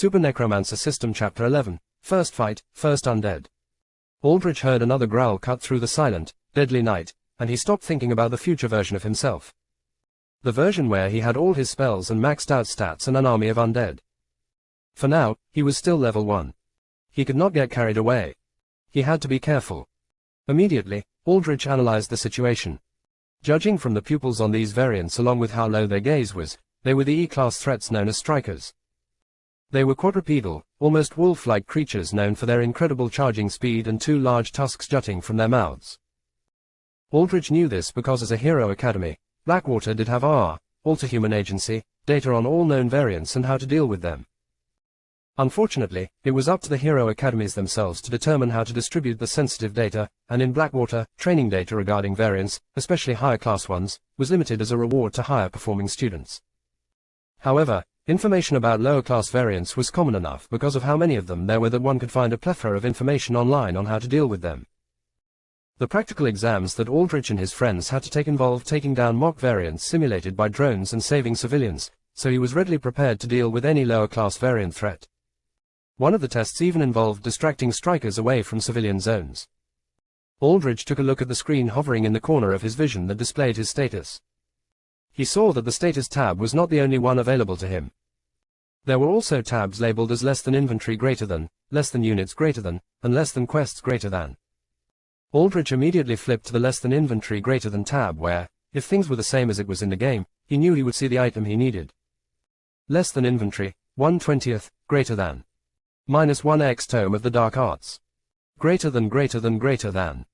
Super Necromancer System Chapter 11, First Fight, First Undead. Aldrich heard another growl cut through the silent, deadly night, and he stopped thinking about the future version of himself. The version where he had all his spells and maxed out stats and an army of undead. For now, he was still level 1. He could not get carried away. He had to be careful. Immediately, Aldrich analyzed the situation. Judging from the pupils on these variants along with how low their gaze was, they were the E-class threats known as strikers. They were quadrupedal, almost wolf-like creatures known for their incredible charging speed and 2 large tusks jutting from their mouths. Aldrich knew this because as a Hero Academy, Blackwater did have all-to-human agency, data on all known variants and how to deal with them. Unfortunately, it was up to the Hero Academies themselves to determine how to distribute the sensitive data, and in Blackwater, training data regarding variants, especially higher class ones, was limited as a reward to higher performing students. However, information about lower class variants was common enough because of how many of them there were that one could find a plethora of information online on how to deal with them. The practical exams that Aldrich and his friends had to take involved taking down mock variants simulated by drones and saving civilians, so he was readily prepared to deal with any lower class variant threat. One of the tests even involved distracting strikers away from civilian zones. Aldrich took a look at the screen hovering in the corner of his vision that displayed his status. He saw that the status tab was not the only one available to him. There were also tabs labeled as less than inventory greater than, less than units greater than, and less than quests greater than. Aldrich immediately flipped to the less than inventory greater than tab where, if things were the same as it was in the game, he knew he would see the item he needed. Less than inventory, 1/20th, greater than. -1x Tome of the Dark Arts. Greater than greater than greater than.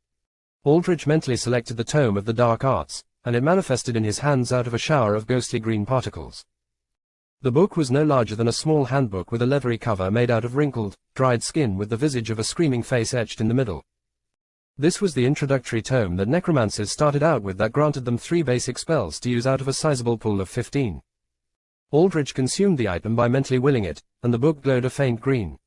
Aldrich mentally selected the Tome of the Dark Arts, and it manifested in his hands out of a shower of ghostly green particles. The book was no larger than a small handbook with a leathery cover made out of wrinkled, dried skin with the visage of a screaming face etched in the middle. This was the introductory tome that necromancers started out with that granted them 3 basic spells to use out of a sizable pool of 15. Aldrich consumed the item by mentally willing it, and the book glowed a faint green.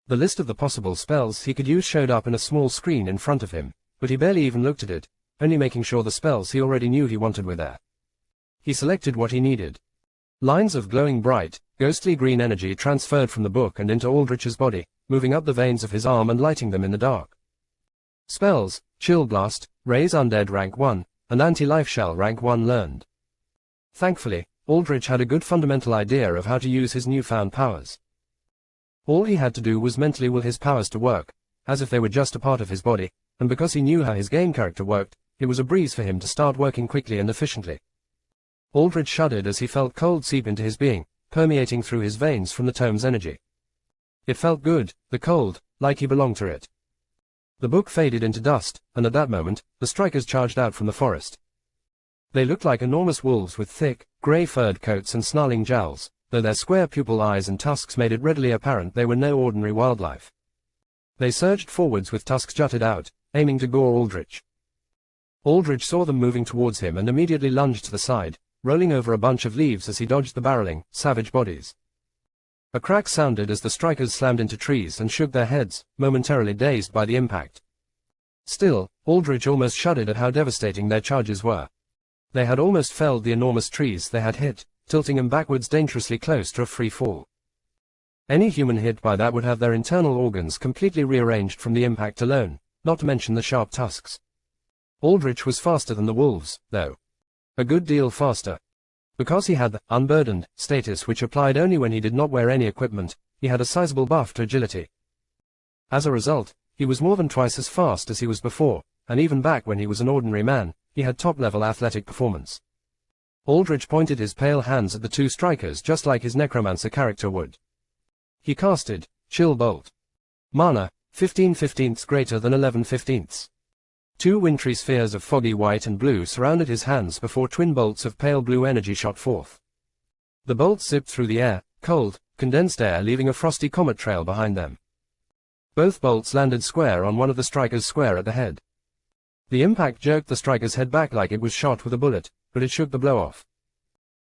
The list of the possible spells he could use showed up in a small screen in front of him, but he barely even looked at it, only making sure the spells he already knew he wanted were there. He selected what he needed. Lines of glowing bright, ghostly green energy transferred from the book and into Aldrich's body, moving up the veins of his arm and lighting them in the dark. Spells: Chill Blast, Raise Undead rank 1, and Anti-Life Shell rank 1 learned. Thankfully, Aldrich had a good fundamental idea of how to use his newfound powers. All he had to do was mentally will his powers to work, as if they were just a part of his body, and because he knew how his game character worked, it was a breeze for him to start working quickly and efficiently. Aldrich shuddered as he felt cold seep into his being, permeating through his veins from the tome's energy. It felt good, the cold, like he belonged to it. The book faded into dust, and at that moment, the strikers charged out from the forest. They looked like enormous wolves with thick, grey-furred coats and snarling jowls, though their square pupil eyes and tusks made it readily apparent they were no ordinary wildlife. They surged forwards with tusks jutted out, aiming to gore Aldrich. Aldrich saw them moving towards him and immediately lunged to the side, rolling over a bunch of leaves as he dodged the barreling, savage bodies. A crack sounded as the strikers slammed into trees and shook their heads, momentarily dazed by the impact. Still, Aldrich almost shuddered at how devastating their charges were. They had almost felled the enormous trees they had hit, tilting them backwards dangerously close to a free fall. Any human hit by that would have their internal organs completely rearranged from the impact alone, not to mention the sharp tusks. Aldrich was faster than the wolves, though. A good deal faster. Because he had the unburdened status which applied only when he did not wear any equipment, he had a sizable buff to agility. As a result, he was more than twice as fast as he was before, and even back when he was an ordinary man, he had top-level athletic performance. Aldrich pointed his pale hands at the 2 strikers just like his Necromancer character would. He casted Chill Bolt. Mana, 15/15 greater than 11/15. 2 wintry spheres of foggy white and blue surrounded his hands before twin bolts of pale blue energy shot forth. The bolts zipped through the air, cold, condensed air leaving a frosty comet trail behind them. Both bolts landed square on one of the strikers square at the head. The impact jerked the striker's head back like it was shot with a bullet, but it shook the blow off.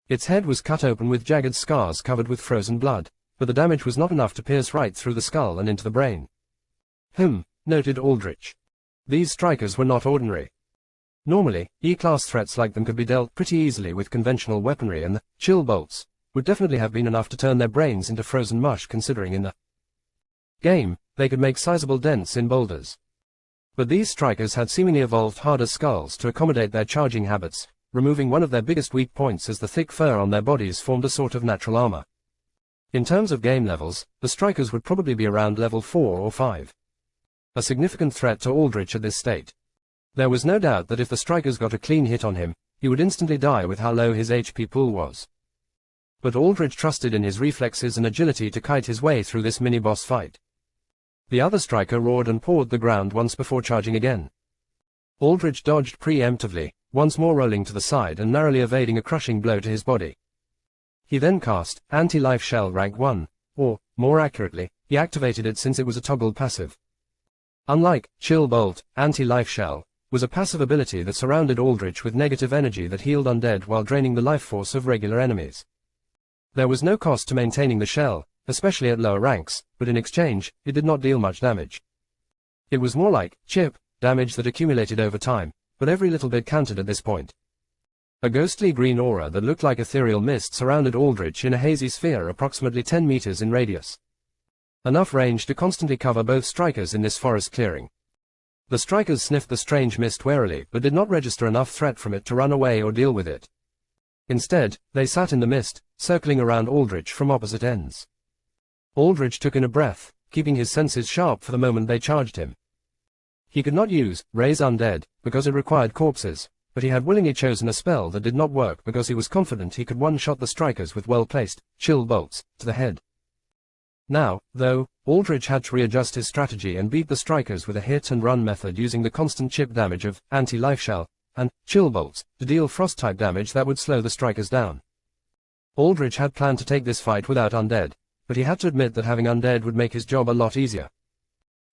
Its head was cut open with jagged scars covered with frozen blood, but the damage was not enough to pierce right through the skull and into the brain. Noted Aldrich. These strikers were not ordinary. Normally, E-class threats like them could be dealt pretty easily with conventional weaponry and the chill bolts, would definitely have been enough to turn their brains into frozen mush, considering in the game, they could make sizable dents in boulders. But these strikers had seemingly evolved harder skulls to accommodate their charging habits, removing one of their biggest weak points as the thick fur on their bodies formed a sort of natural armor. In terms of game levels, the strikers would probably be around level 4 or 5. A significant threat to Aldrich at this state. There was no doubt that if the strikers got a clean hit on him, he would instantly die with how low his HP pool was. But Aldrich trusted in his reflexes and agility to kite his way through this mini-boss fight. The other striker roared and pawed the ground once before charging again. Aldrich dodged preemptively, once more rolling to the side and narrowly evading a crushing blow to his body. He then cast Anti-Life Shell rank 1, or, more accurately, he activated it since it was a toggled passive. Unlike Chill Bolt, Anti-Life Shell was a passive ability that surrounded Aldrich with negative energy that healed undead while draining the life force of regular enemies. There was no cost to maintaining the shell, especially at lower ranks, but in exchange, it did not deal much damage. It was more like chip damage that accumulated over time, but every little bit counted at this point. A ghostly green aura that looked like ethereal mist surrounded Aldrich in a hazy sphere approximately 10 meters in radius. Enough range to constantly cover both strikers in this forest clearing. The strikers sniffed the strange mist warily but did not register enough threat from it to run away or deal with it. Instead, they sat in the mist, circling around Aldrich from opposite ends. Aldrich took in a breath, keeping his senses sharp for the moment they charged him. He could not use Raise Undead, because it required corpses, but he had willingly chosen a spell that did not work because he was confident he could one-shot the strikers with well-placed, chill bolts, to the head. Now, though, Aldrich had to readjust his strategy and beat the strikers with a hit-and-run method using the constant chip damage of Anti-Life Shell and chill bolts to deal frost-type damage that would slow the strikers down. Aldrich had planned to take this fight without undead, but he had to admit that having undead would make his job a lot easier.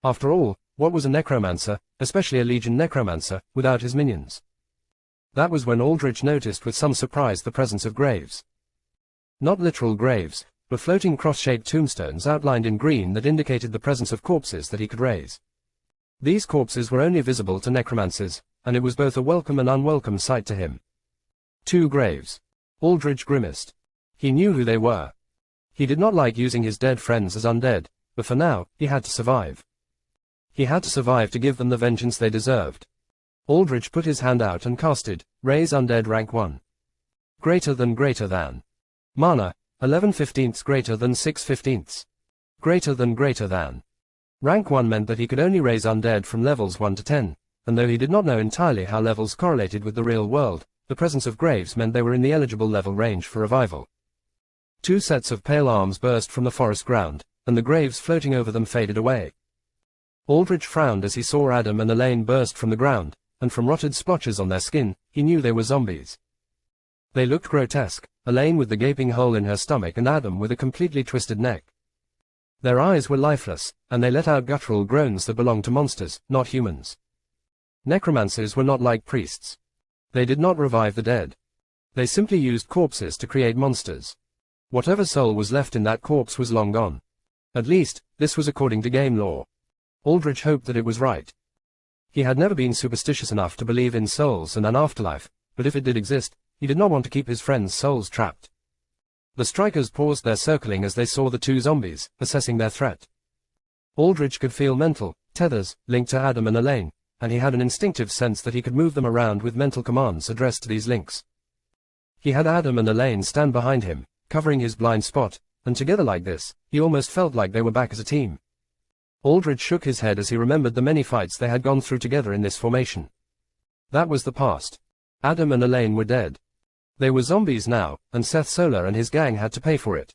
After all, what was a Necromancer, especially a Legion Necromancer, without his minions? That was when Aldrich noticed with some surprise the presence of graves. Not literal graves, but floating cross-shaped tombstones outlined in green that indicated the presence of corpses that he could raise. These corpses were only visible to necromancers, and it was both a welcome and unwelcome sight to him. 2 graves. Aldrich grimaced. He knew who they were. He did not like using his dead friends as undead, but for now, he had to survive. He had to survive to give them the vengeance they deserved. Aldrich put his hand out and casted, Raise Undead rank 1. Greater than. Mana, 11/15 greater than 6/15. Greater than. Rank 1 meant that he could only raise undead from levels 1 to 10, and though he did not know entirely how levels correlated with the real world, the presence of graves meant they were in the eligible level range for revival. 2 sets of pale arms burst from the forest ground, and the graves floating over them faded away. Aldrich frowned as he saw Adam and Elaine burst from the ground, and from rotted splotches on their skin, he knew they were zombies. They looked grotesque, Elaine with the gaping hole in her stomach and Adam with a completely twisted neck. Their eyes were lifeless, and they let out guttural groans that belonged to monsters, not humans. Necromancers were not like priests. They did not revive the dead. They simply used corpses to create monsters. Whatever soul was left in that corpse was long gone. At least, this was according to game lore. Aldrich hoped that it was right. He had never been superstitious enough to believe in souls and an afterlife, but if it did exist, he did not want to keep his friends' souls trapped. The strikers paused their circling as they saw the 2 zombies, assessing their threat. Aldrich could feel mental tethers linked to Adam and Elaine, and he had an instinctive sense that he could move them around with mental commands addressed to these links. He had Adam and Elaine stand behind him, covering his blind spot, and together like this, he almost felt like they were back as a team. Aldrich shook his head as he remembered the many fights they had gone through together in this formation. That was the past. Adam and Elaine were dead. They were zombies now, and Seth Solar and his gang had to pay for it.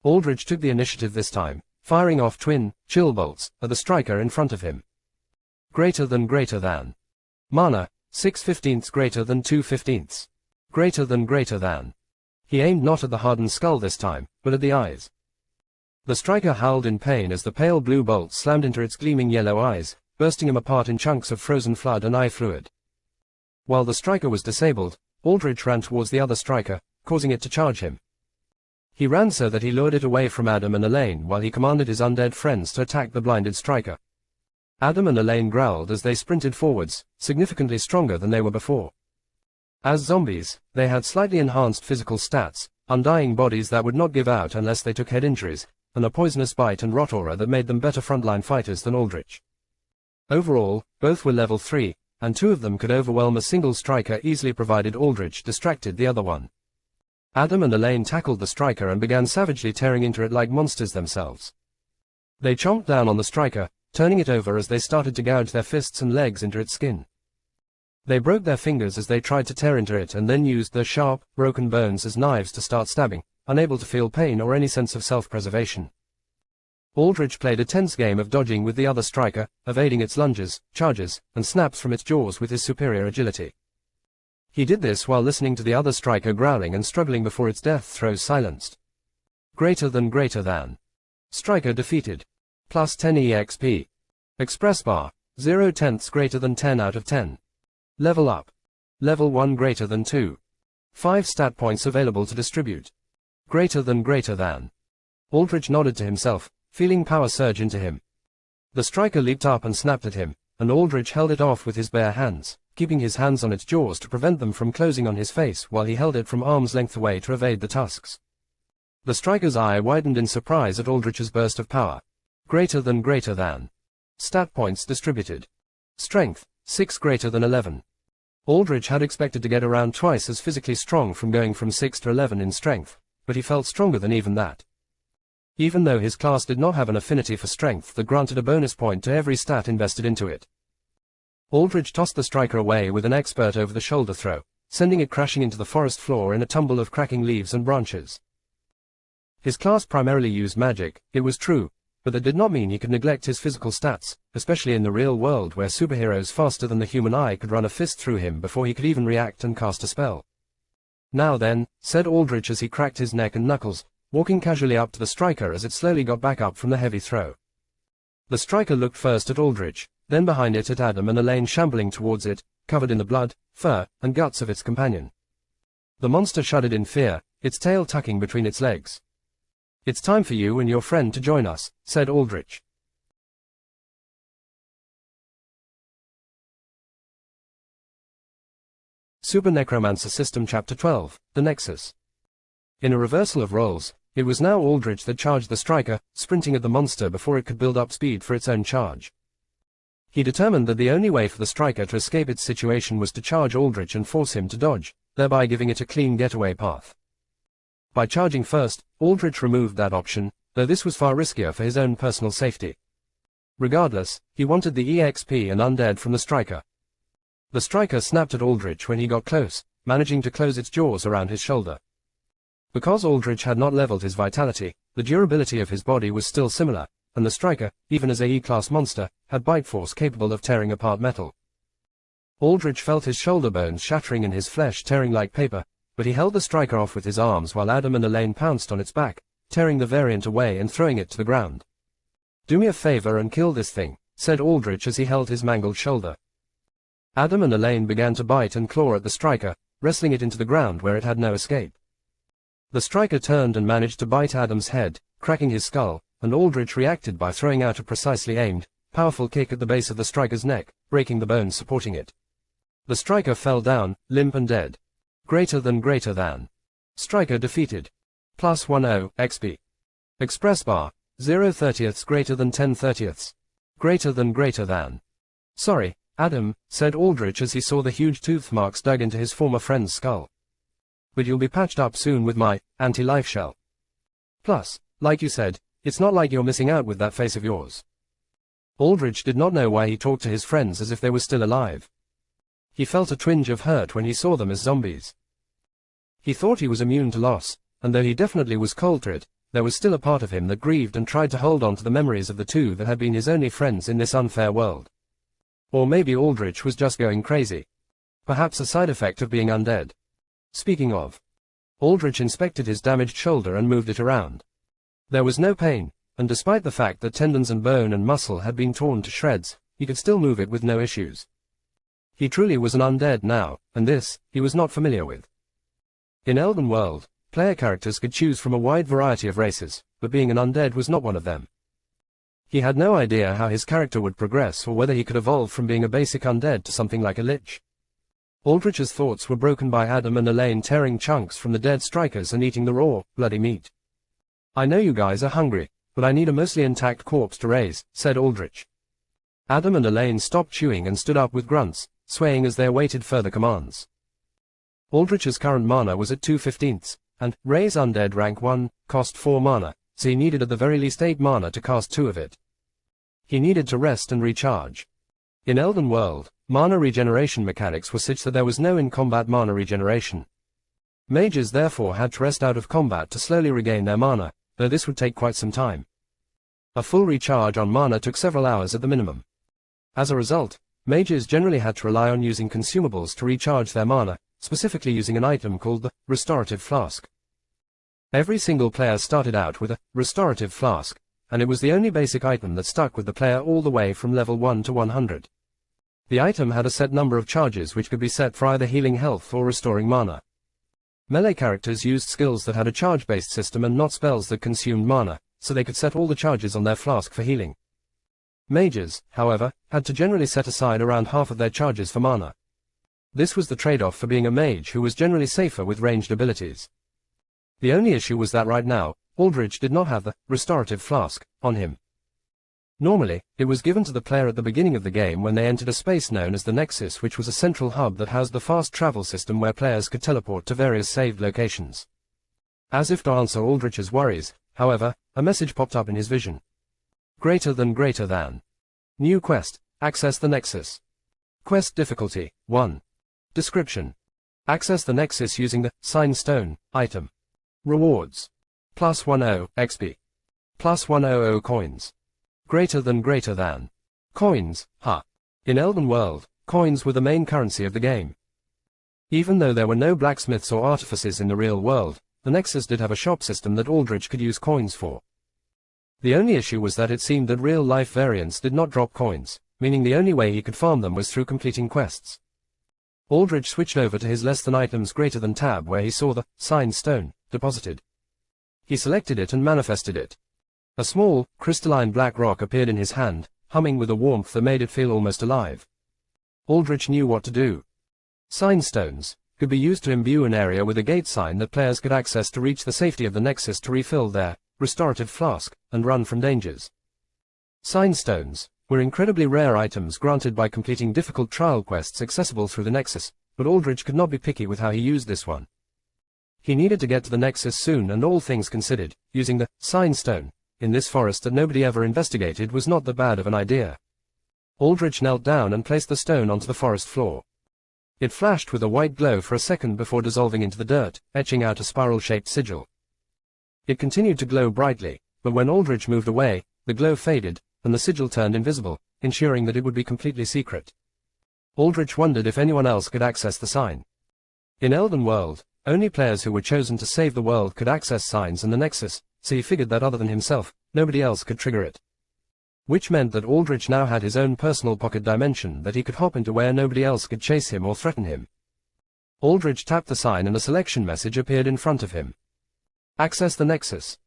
Aldrich took the initiative this time, firing off twin, chill bolts, at the striker in front of him. Greater than. Mana, 6/15 greater than 2/15. Greater than. He aimed not at the hardened skull this time, but at the eyes. The striker howled in pain as the pale blue bolt slammed into its gleaming yellow eyes, bursting him apart in chunks of frozen flood and eye fluid. While the striker was disabled, Aldrich ran towards the other striker, causing it to charge him. He ran so that he lured it away from Adam and Elaine while he commanded his undead friends to attack the blinded striker. Adam and Elaine growled as they sprinted forwards, significantly stronger than they were before. As zombies, they had slightly enhanced physical stats, undying bodies that would not give out unless they took head injuries, and a poisonous bite and rot aura that made them better frontline fighters than Aldrich. Overall, both were level 3, and 2 of them could overwhelm a single striker easily provided Aldrich distracted the other one. Adam and Elaine tackled the striker and began savagely tearing into it like monsters themselves. They chomped down on the striker, turning it over as they started to gouge their fists and legs into its skin. They broke their fingers as they tried to tear into it and then used their sharp, broken bones as knives to start stabbing, unable to feel pain or any sense of self-preservation. Aldrich played a tense game of dodging with the other striker, evading its lunges, charges, and snaps from its jaws with his superior agility. He did this while listening to the other striker growling and struggling before its death throes silenced. Greater than. Striker defeated. Plus 10 EXP. Express bar, 0/10 greater than 10 out of 10. Level up. Level 1 greater than 2. 5 stat points available to distribute. Greater than. Aldrich nodded to himself, feeling power surge into him. The striker leaped up and snapped at him, and Aldrich held it off with his bare hands, keeping his hands on its jaws to prevent them from closing on his face while he held it from arm's length away to evade the tusks. The striker's eye widened in surprise at Aldrich's burst of power. Greater than. Stat points distributed. Strength, 6 greater than 11. Aldrich had expected to get around twice as physically strong from going from 6 to 11 in strength, but he felt stronger than even that. Even though his class did not have an affinity for strength that granted a bonus point to every stat invested into it. Aldrich tossed the striker away with an expert over-the-shoulder throw, sending it crashing into the forest floor in a tumble of cracking leaves and branches. His class primarily used magic, it was true, but that did not mean he could neglect his physical stats, especially in the real world where superheroes faster than the human eye could run a fist through him before he could even react and cast a spell. Now then, said Aldrich as he cracked his neck and knuckles, walking casually up to the striker as it slowly got back up from the heavy throw. The striker looked first at Aldrich, then behind it at Adam and Elaine shambling towards it, covered in the blood, fur, and guts of its companion. The monster shuddered in fear, its tail tucking between its legs. It's time for you and your friend to join us, said Aldrich. Super Necromancer System Chapter 12, The Nexus. In a reversal of roles, it was now Aldrich that charged the striker, sprinting at the monster before it could build up speed for its own charge. He determined that the only way for the striker to escape its situation was to charge Aldrich and force him to dodge, thereby giving it a clean getaway path. By charging first, Aldrich removed that option, though this was far riskier for his own personal safety. Regardless, he wanted the EXP and undead from the striker. The striker snapped at Aldrich when he got close, managing to close its jaws around his shoulder. Because Aldrich had not leveled his vitality, the durability of his body was still similar, and the striker, even as a E-class monster, had bite force capable of tearing apart metal. Aldrich felt his shoulder bones shattering and his flesh tearing like paper, but he held the striker off with his arms while Adam and Elaine pounced on its back, tearing the variant away and throwing it to the ground. "Do me a favor and kill this thing," said Aldrich as he held his mangled shoulder. Adam and Elaine began to bite and claw at the striker, wrestling it into the ground where it had no escape. The striker turned and managed to bite Adam's head, cracking his skull, and Aldrich reacted by throwing out a precisely aimed, powerful kick at the base of the striker's neck, breaking the bones supporting it. The striker fell down, limp and dead. Greater than. Striker defeated. Plus 10 XP. Express bar, 0/30 greater than 10/30. Greater than. Sorry, Adam, said Aldrich as he saw the huge tooth marks dug into his former friend's skull. But you'll be patched up soon with my anti-life shell. Plus, like you said, it's not like you're missing out with that face of yours. Aldrich did not know why he talked to his friends as if they were still alive. He felt a twinge of hurt when he saw them as zombies. He thought he was immune to loss, and though he definitely was cold to it, there was still a part of him that grieved and tried to hold on to the memories of the two that had been his only friends in this unfair world. Or maybe Aldrich was just going crazy. Perhaps a side effect of being undead. Speaking of, Aldrich inspected his damaged shoulder and moved it around. There was no pain, and despite the fact that tendons and bone and muscle had been torn to shreds, he could still move it with no issues. He truly was an undead now, and this, he was not familiar with. In Elden World, player characters could choose from a wide variety of races, but being an undead was not one of them. He had no idea how his character would progress or whether he could evolve from being a basic undead to something like a lich. Aldrich's thoughts were broken by Adam and Elaine tearing chunks from the dead strikers and eating the raw, bloody meat. "I know you guys are hungry, but I need a mostly intact corpse to raise," said Aldrich. Adam and Elaine stopped chewing and stood up with grunts, swaying as they awaited further commands. Aldrich's current mana was at 2/15, and Raise Undead rank 1 cost 4 mana, so he needed at the very least 8 mana to cast 2 of it. He needed to rest and recharge. In Elden World, mana regeneration mechanics were such that there was no in-combat mana regeneration. Mages therefore had to rest out of combat to slowly regain their mana, though this would take quite some time. A full recharge on mana took several hours at the minimum. As a result, mages generally had to rely on using consumables to recharge their mana, specifically using an item called the Restorative Flask. Every single player started out with a Restorative Flask, and it was the only basic item that stuck with the player all the way from level 1 to 100. The item had a set number of charges which could be set for either healing health or restoring mana. Melee characters used skills that had a charge-based system and not spells that consumed mana, so they could set all the charges on their flask for healing. Mages, however, had to generally set aside around half of their charges for mana. This was the trade-off for being a mage who was generally safer with ranged abilities. The only issue was that right now, Aldrich did not have the Restorative Flask on him. Normally, it was given to the player at the beginning of the game when they entered a space known as the Nexus, which was a central hub that housed the fast travel system where players could teleport to various saved locations. As if to answer Aldrich's worries, however, a message popped up in his vision. Greater than. New quest, access the Nexus. Quest difficulty, 1. Description. Access the Nexus using the Sign Stone item. Rewards. +10 XP. +100 coins. Greater than. Coins, ha. In Elden World, coins were the main currency of the game. Even though there were no blacksmiths or artificers in the real world, the Nexus did have a shop system that Aldrich could use coins for. The only issue was that it seemed that real-life variants did not drop coins, meaning the only way he could farm them was through completing quests. Aldrich switched over to his less than items greater than tab where he saw the Sign Stone deposited. He selected it and manifested it. A small, crystalline black rock appeared in his hand, humming with a warmth that made it feel almost alive. Aldrich knew what to do. Sign stones could be used to imbue an area with a gate sign that players could access to reach the safety of the Nexus to refill their Restorative Flask and run from dangers. Sign stones were incredibly rare items granted by completing difficult trial quests accessible through the Nexus, but Aldrich could not be picky with how he used this one. He needed to get to the Nexus soon, and all things considered, using the Sign Stone in this forest that nobody ever investigated was not that bad of an idea. Aldrich knelt down and placed the stone onto the forest floor. It flashed with a white glow for a second before dissolving into the dirt, etching out a spiral-shaped sigil. It continued to glow brightly, but when Aldrich moved away, the glow faded, and the sigil turned invisible, ensuring that it would be completely secret. Aldrich wondered if anyone else could access the sign. In Elden World, only players who were chosen to save the world could access signs and the Nexus, so he figured that other than himself, nobody else could trigger it. Which meant that Aldrich now had his own personal pocket dimension that he could hop into where nobody else could chase him or threaten him. Aldrich tapped the sign and a selection message appeared in front of him. Access the Nexus.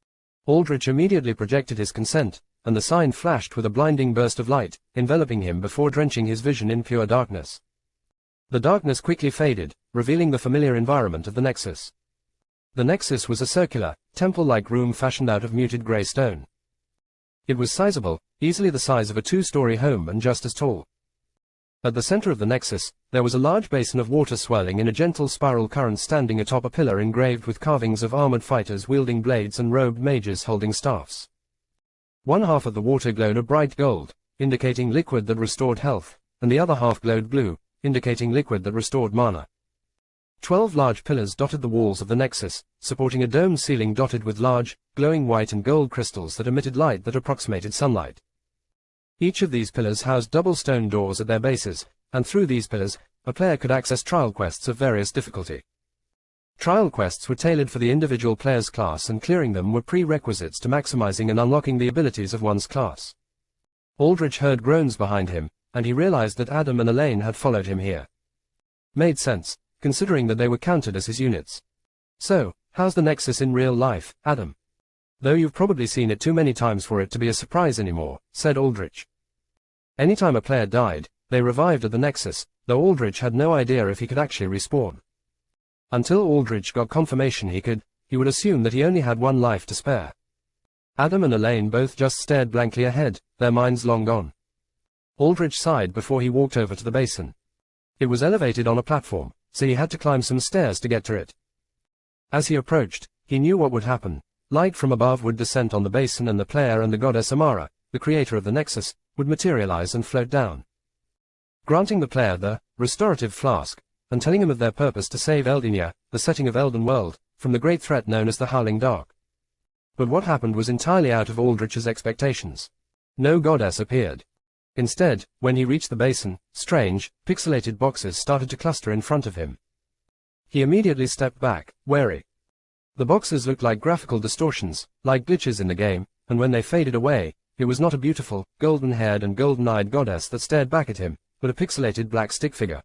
Aldrich immediately projected his consent, and the sign flashed with a blinding burst of light, enveloping him before drenching his vision in pure darkness. The darkness quickly faded, revealing the familiar environment of the Nexus. The Nexus was a circular, temple-like room fashioned out of muted grey stone. It was sizable, easily the size of a two-story home and just as tall. At the center of the Nexus, there was a large basin of water swirling in a gentle spiral current standing atop a pillar engraved with carvings of armored fighters wielding blades and robed mages holding staffs. One half of the water glowed a bright gold, indicating liquid that restored health, and the other half glowed blue, indicating liquid that restored mana. 12 large pillars dotted the walls of the Nexus, supporting a dome ceiling dotted with large, glowing white and gold crystals that emitted light that approximated sunlight. Each of these pillars housed double stone doors at their bases, and through these pillars, a player could access trial quests of various difficulty. Trial quests were tailored for the individual player's class, and clearing them were prerequisites to maximizing and unlocking the abilities of one's class. Aldrich heard groans behind him, and he realized that Adam and Elaine had followed him here. Made sense, considering that they were counted as his units. So, how's the Nexus in real life, Adam? Though you've probably seen it too many times for it to be a surprise anymore, said Aldrich. Anytime a player died, they revived at the Nexus, though Aldrich had no idea if he could actually respawn. Until Aldrich got confirmation he would assume that he only had one life to spare. Adam and Elaine both just stared blankly ahead, their minds long gone. Aldrich sighed before he walked over to the basin. It was elevated on a platform, so he had to climb some stairs to get to it. As he approached, he knew what would happen. Light from above would descend on the basin and the player and the goddess Amara, the creator of the Nexus, would materialize and float down, granting the player the restorative flask, and telling him of their purpose to save Eldenia, the setting of Elden World, from the great threat known as the Howling Dark. But what happened was entirely out of Aldrich's expectations. No goddess appeared. Instead, when he reached the basin, strange, pixelated boxes started to cluster in front of him. He immediately stepped back, wary. The boxes looked like graphical distortions, like glitches in the game, and when they faded away, it was not a beautiful, golden-haired and golden-eyed goddess that stared back at him, but a pixelated black stick figure.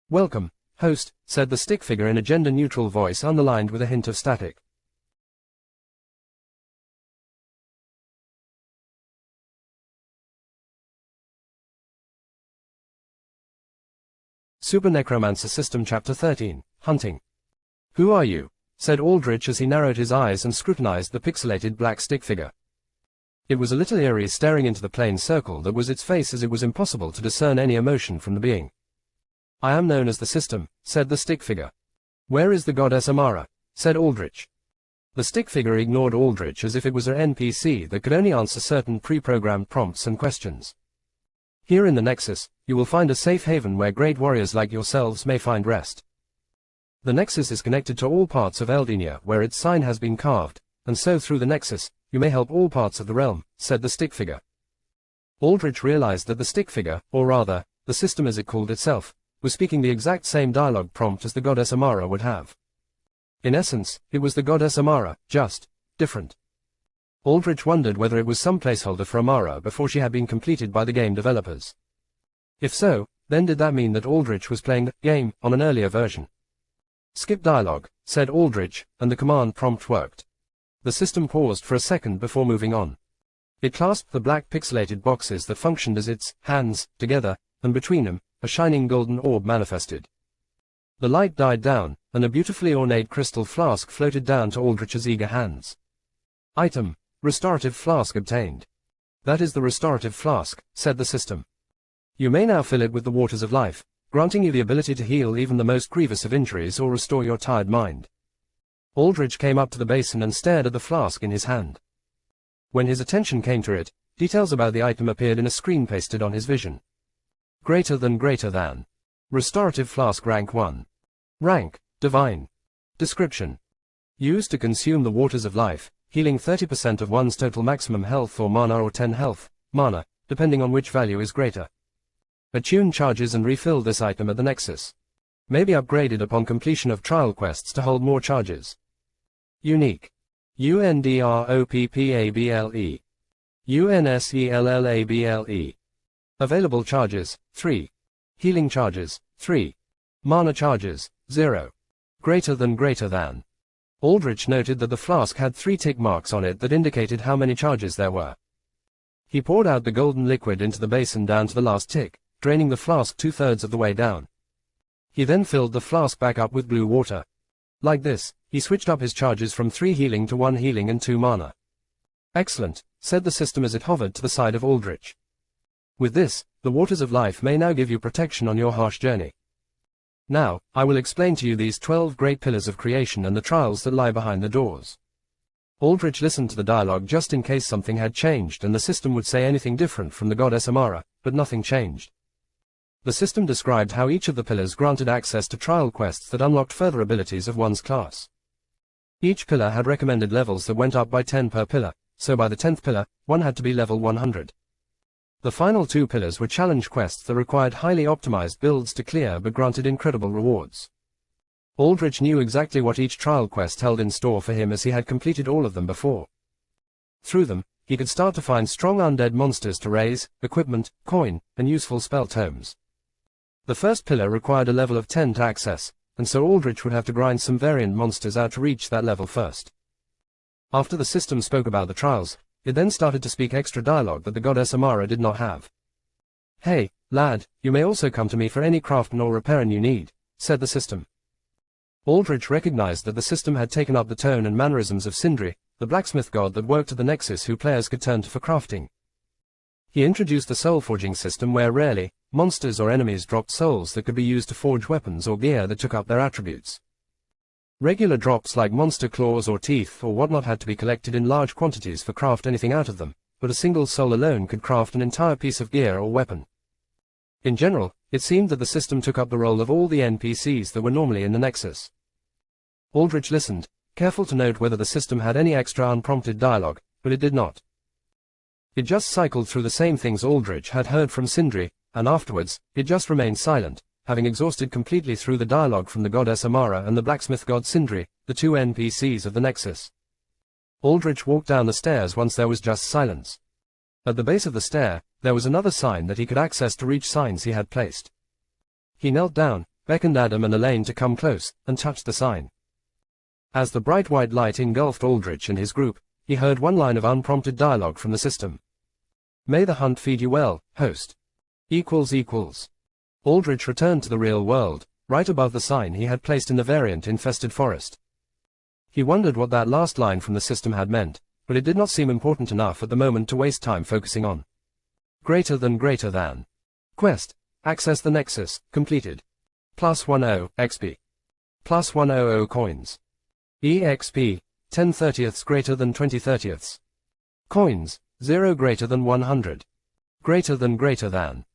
"Welcome, host," said the stick figure in a gender-neutral voice underlined with a hint of static. Super Necromancer System Chapter 13, Hunting. "Who are you?" said Aldrich as he narrowed his eyes and scrutinized the pixelated black stick figure. It was a little eerie staring into the plain circle that was its face as it was impossible to discern any emotion from the being. "I am known as the System," said the stick figure. "Where is the goddess Amara?" said Aldrich. The stick figure ignored Aldrich as if it was an NPC that could only answer certain pre-programmed prompts and questions. "Here in the Nexus, you will find a safe haven where great warriors like yourselves may find rest. The Nexus is connected to all parts of Eldenia where its sign has been carved, and so through the Nexus, you may help all parts of the realm," said the stick figure. Aldrich realized that the stick figure, or rather, the System as it called itself, was speaking the exact same dialogue prompt as the goddess Amara would have. In essence, it was the goddess Amara, just different. Aldrich wondered whether it was some placeholder for Amara before she had been completed by the game developers. If so, then did that mean that Aldrich was playing the game on an earlier version? "Skip dialogue," said Aldrich, and the command prompt worked. The System paused for a second before moving on. It clasped the black pixelated boxes that functioned as its hands together, and between them, a shining golden orb manifested. The light died down, and a beautifully ornate crystal flask floated down to Aldrich's eager hands. "Item: Restorative Flask obtained." "That is the restorative flask," said the System. "You may now fill it with the waters of life, granting you the ability to heal even the most grievous of injuries or restore your tired mind." Aldrich came up to the basin and stared at the flask in his hand. When his attention came to it, details about the item appeared in a screen pasted on his vision. Greater than. Restorative Flask Rank 1. Rank: Divine. Description: used to consume the waters of life, healing 30% of one's total maximum health or mana or 10 health, mana, depending on which value is greater. Attune charges and refill this item at the Nexus. May be upgraded upon completion of trial quests to hold more charges. Unique: UNDROPPABLE. UNSELLABLE. Available charges: 3. Healing charges: 3. Mana charges: 0. Greater than. Aldrich noted that the flask had 3 tick marks on it that indicated how many charges there were. He poured out the golden liquid into the basin down to the last tick, draining the flask 2/3 of the way down. He then filled the flask back up with blue water. Like this, he switched up his charges from 3 healing to 1 healing and 2 mana. "Excellent," said the System as it hovered to the side of Aldrich. "With this, the waters of life may now give you protection on your harsh journey. Now, I will explain to you these 12 great pillars of creation and the trials that lie behind the doors." Aldrich listened to the dialogue just in case something had changed and the System would say anything different from the goddess Amara, but nothing changed. The System described how each of the pillars granted access to trial quests that unlocked further abilities of one's class. Each pillar had recommended levels that went up by 10 per pillar, so by the 10th pillar, one had to be level 100. The final 2 pillars were challenge quests that required highly optimized builds to clear but granted incredible rewards. Aldrich knew exactly what each trial quest held in store for him as he had completed all of them before. Through them, he could start to find strong undead monsters to raise, equipment, coin, and useful spell tomes. The first pillar required a level of 10 to access, and so Aldrich would have to grind some variant monsters out to reach that level first. After the System spoke about the trials, it then started to speak extra dialogue that the goddess Amara did not have. "Hey, lad, you may also come to me for any crafting or repairing you need," said the system. Aldrich recognized that the system had taken up the tone and mannerisms of Sindri, the blacksmith god that worked at the Nexus who players could turn to for crafting. He introduced the soul forging system where rarely, monsters or enemies dropped souls that could be used to forge weapons or gear that took up their attributes. Regular drops like monster claws or teeth or whatnot had to be collected in large quantities for craft anything out of them, but a single soul alone could craft an entire piece of gear or weapon. In general, it seemed that the system took up the role of all the NPCs that were normally in the Nexus. Aldrich listened, careful to note whether the system had any extra unprompted dialogue, but it did not. It just cycled through the same things Aldrich had heard from Sindri, and afterwards, it just remained silent, having exhausted completely through the dialogue from the goddess Amara and the blacksmith god Sindri, the two NPCs of the Nexus. Aldrich walked down the stairs once there was just silence. At the base of the stair, there was another sign that he could access to reach signs he had placed. He knelt down, beckoned Adam and Elaine to come close, and touched the sign. As the bright white light engulfed Aldrich and his group, he heard one line of unprompted dialogue from the system. "May the hunt feed you well, host. .. Aldrich returned to the real world, right above the sign he had placed in the variant-infested forest. He wondered what that last line from the system had meant, but it did not seem important enough at the moment to waste time focusing on. Greater than. Quest. Access the Nexus, completed. +10 XP. +100 coins. EXP, 10/30ths greater than 20/30ths. Coins, 0 greater than 100. Greater than.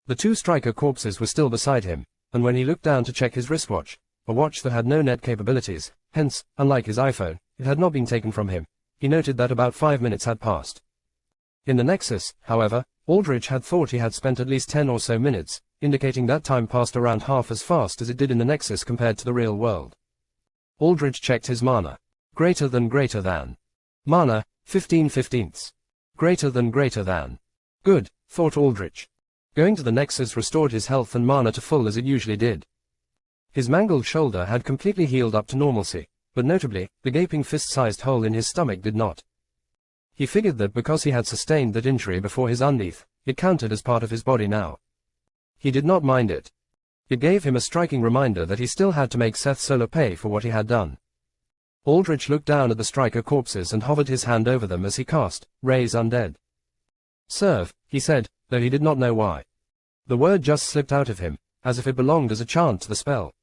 The two striker corpses were still beside him, and when he looked down to check his wristwatch, a watch that had no net capabilities, hence, unlike his iPhone, it had not been taken from him, he noted that about 5 minutes had passed. In the Nexus, however, Aldrich had thought he had spent at least 10 or so minutes, indicating that time passed around half as fast as it did in the Nexus compared to the real world. Aldrich checked his mana. Greater than. Mana, 15/15ths. Greater than. Good, thought Aldrich. Going to the Nexus restored his health and mana to full as it usually did. His mangled shoulder had completely healed up to normalcy, but notably, the gaping fist-sized hole in his stomach did not. He figured that because he had sustained that injury before his undeath, it counted as part of his body now. He did not mind it. It gave him a striking reminder that he still had to make Seth Solar pay for what he had done. Aldrich looked down at the striker corpses and hovered his hand over them as he cast, Raise Undead. Serve, he said, though he did not know why. The word just slipped out of him, as if it belonged as a chant to the spell.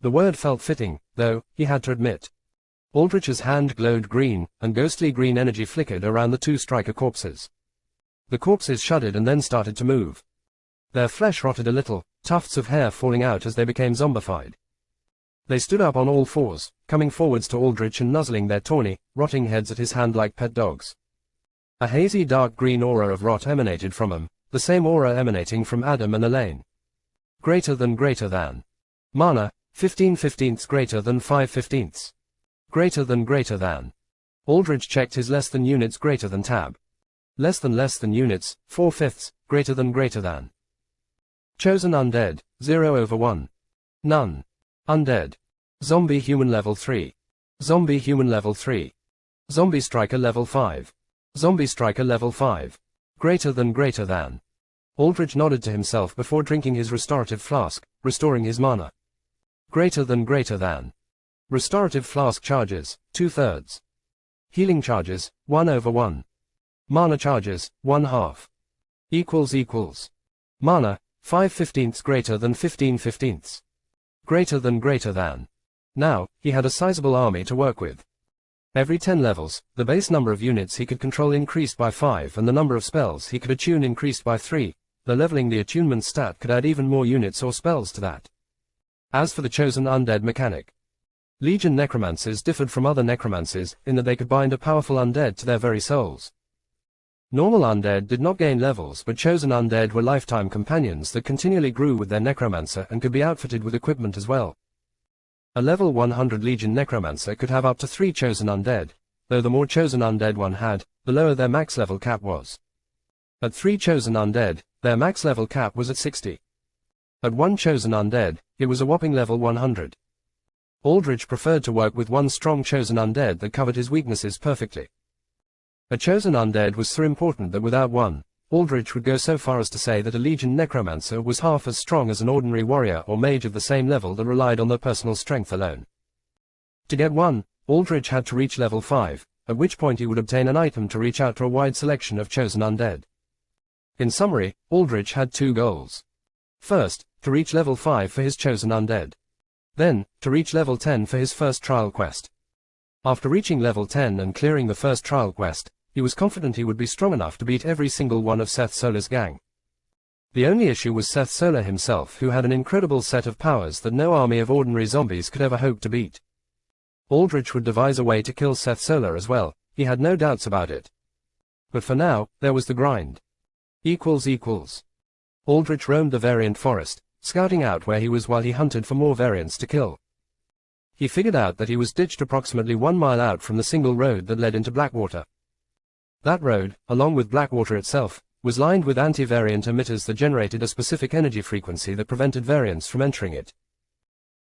The word felt fitting, though, he had to admit. Aldrich's hand glowed green, and ghostly green energy flickered around the two striker corpses. The corpses shuddered and then started to move. Their flesh rotted a little, tufts of hair falling out as they became zombified. They stood up on all fours, coming forwards to Aldrich and nuzzling their tawny, rotting heads at his hand like pet dogs. A hazy dark green aura of rot emanated from them, the same aura emanating from Adam and Elaine. Greater than. Mana, 15/15ths greater than 5/15ths. Greater than. Aldrich checked his less than units greater than tab. Less than units, 4/5ths, greater than. Chosen undead, 0/1. None. Undead. Zombie human level 3. Zombie human level 3. Zombie striker level 5. Zombie striker level 5. Greater than. Aldrich nodded to himself before drinking his restorative flask, restoring his mana. Greater than. Restorative flask charges, 2/3. Healing charges, 1/1. Mana charges, 1/2. Mana, 5/15ths greater than 15/15ths. Greater than. Now, he had a sizable army to work with. Every 10 levels, the base number of units he could control increased by 5 and the number of spells he could attune increased by 3, though leveling the attunement stat could add even more units or spells to that. As for the chosen undead mechanic, Legion necromancers differed from other necromancers in that they could bind a powerful undead to their very souls. Normal undead did not gain levels, but chosen undead were lifetime companions that continually grew with their necromancer and could be outfitted with equipment as well. A level 100 Legion necromancer could have up to 3 chosen undead, though the more chosen undead one had, the lower their max level cap was. At 3 chosen undead, their max level cap was at 60. At 1 chosen undead, it was a whopping level 100. Aldrich preferred to work with one strong chosen undead that covered his weaknesses perfectly. A chosen undead was so important that without one, Aldrich would go so far as to say that a Legion Necromancer was half as strong as an ordinary warrior or mage of the same level that relied on their personal strength alone. To get one, Aldrich had to reach level 5, at which point he would obtain an item to reach out to a wide selection of chosen undead. In summary, Aldrich had 2 goals. First, to reach level 5 for his chosen undead. Then, to reach level 10 for his first trial quest. After reaching level 10 and clearing the first trial quest, he was confident he would be strong enough to beat every single one of Seth Solar's gang. The only issue was Seth Solar himself, who had an incredible set of powers that no army of ordinary zombies could ever hope to beat. Aldrich would devise a way to kill Seth Solar as well, he had no doubts about it. But for now, there was the grind. Aldrich roamed the variant forest, scouting out where he was while he hunted for more variants to kill. He figured out that he was ditched approximately 1 mile out from the single road that led into Blackwater. That road, along with Blackwater itself, was lined with anti-variant emitters that generated a specific energy frequency that prevented variants from entering it.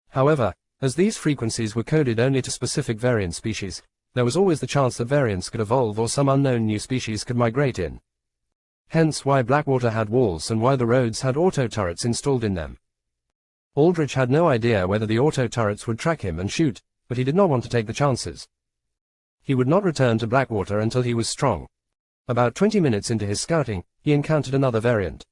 However, as these frequencies were coded only to specific variant species, there was always the chance that variants could evolve or some unknown new species could migrate in. Hence why Blackwater had walls and why the roads had auto-turrets installed in them. Aldrich had no idea whether the auto-turrets would track him and shoot, but he did not want to take the chances. He would not return to Blackwater until he was strong. About 20 minutes into his scouting, he encountered another variant.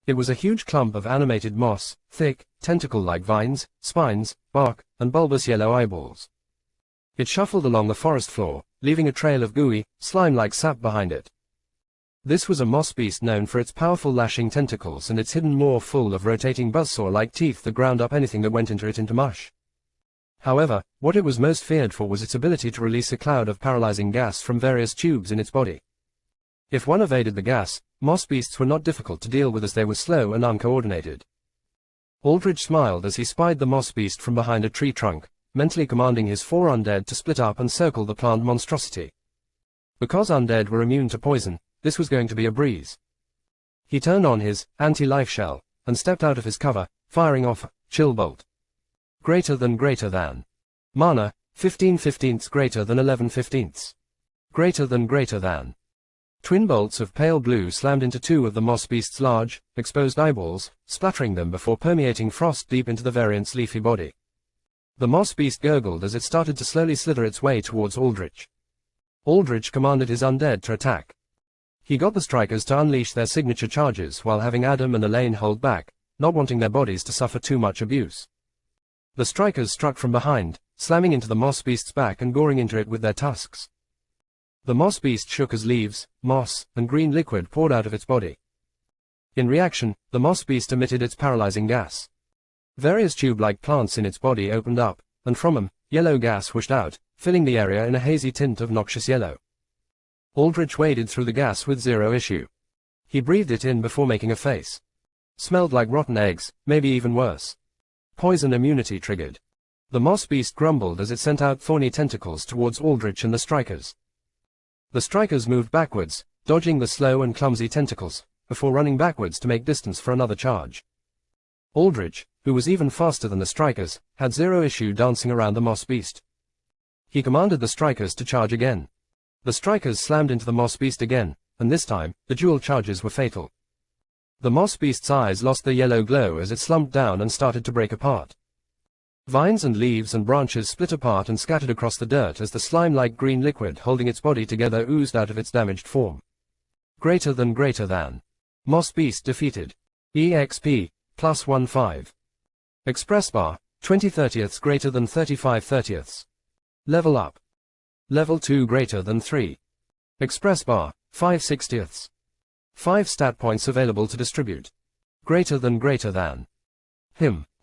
It was a huge clump of animated moss, thick, tentacle-like vines, spines, bark, and bulbous yellow eyeballs. It shuffled along the forest floor, leaving a trail of gooey, slime-like sap behind it. This was a moss beast known for its powerful lashing tentacles and its hidden maw full of rotating buzzsaw-like teeth that ground up anything that went into it into mush. However, what it was most feared for was its ability to release a cloud of paralyzing gas from various tubes in its body. If one evaded the gas, moss beasts were not difficult to deal with as they were slow and uncoordinated. Aldrich smiled as he spied the moss beast from behind a tree trunk, mentally commanding his 4 undead to split up and circle the plant monstrosity. Because undead were immune to poison, this was going to be a breeze. He turned on his anti-life shell and stepped out of his cover, firing off chill bolt. Greater than. Mana, 15/15 greater than 11/15. Greater than. Twin bolts of pale blue slammed into 2 of the moss beast's large, exposed eyeballs, splattering them before permeating frost deep into the variant's leafy body. The moss beast gurgled as it started to slowly slither its way towards Aldrich. Aldrich commanded his undead to attack. He got the strikers to unleash their signature charges while having Adam and Elaine hold back, not wanting their bodies to suffer too much abuse. The strikers struck from behind, slamming into the moss beast's back and goring into it with their tusks. The moss beast shook as leaves, moss, and green liquid poured out of its body. In reaction, the moss beast emitted its paralyzing gas. Various tube-like plants in its body opened up, and from them, yellow gas whooshed out, filling the area in a hazy tint of noxious yellow. Aldrich waded through the gas with 0 issue. He breathed it in before making a face. Smelled like rotten eggs, maybe even worse. Poison immunity triggered. The moss beast grumbled as it sent out thorny tentacles towards Aldrich and the strikers. The strikers moved backwards, dodging the slow and clumsy tentacles, before running backwards to make distance for another charge. Aldrich, who was even faster than the strikers, had 0 issue dancing around the moss beast. He commanded the strikers to charge again. The strikers slammed into the moss beast again, and this time, the dual charges were fatal. The moss beast's eyes lost their yellow glow as it slumped down and started to break apart. Vines and leaves and branches split apart and scattered across the dirt as the slime-like green liquid holding its body together oozed out of its damaged form. Greater than. Moss beast defeated. EXP, +15. Express bar, 20/30 greater than 35/30. Level up. Level 2 greater than 3. Express bar, 5/60. 5 stat points available to distribute. Greater than.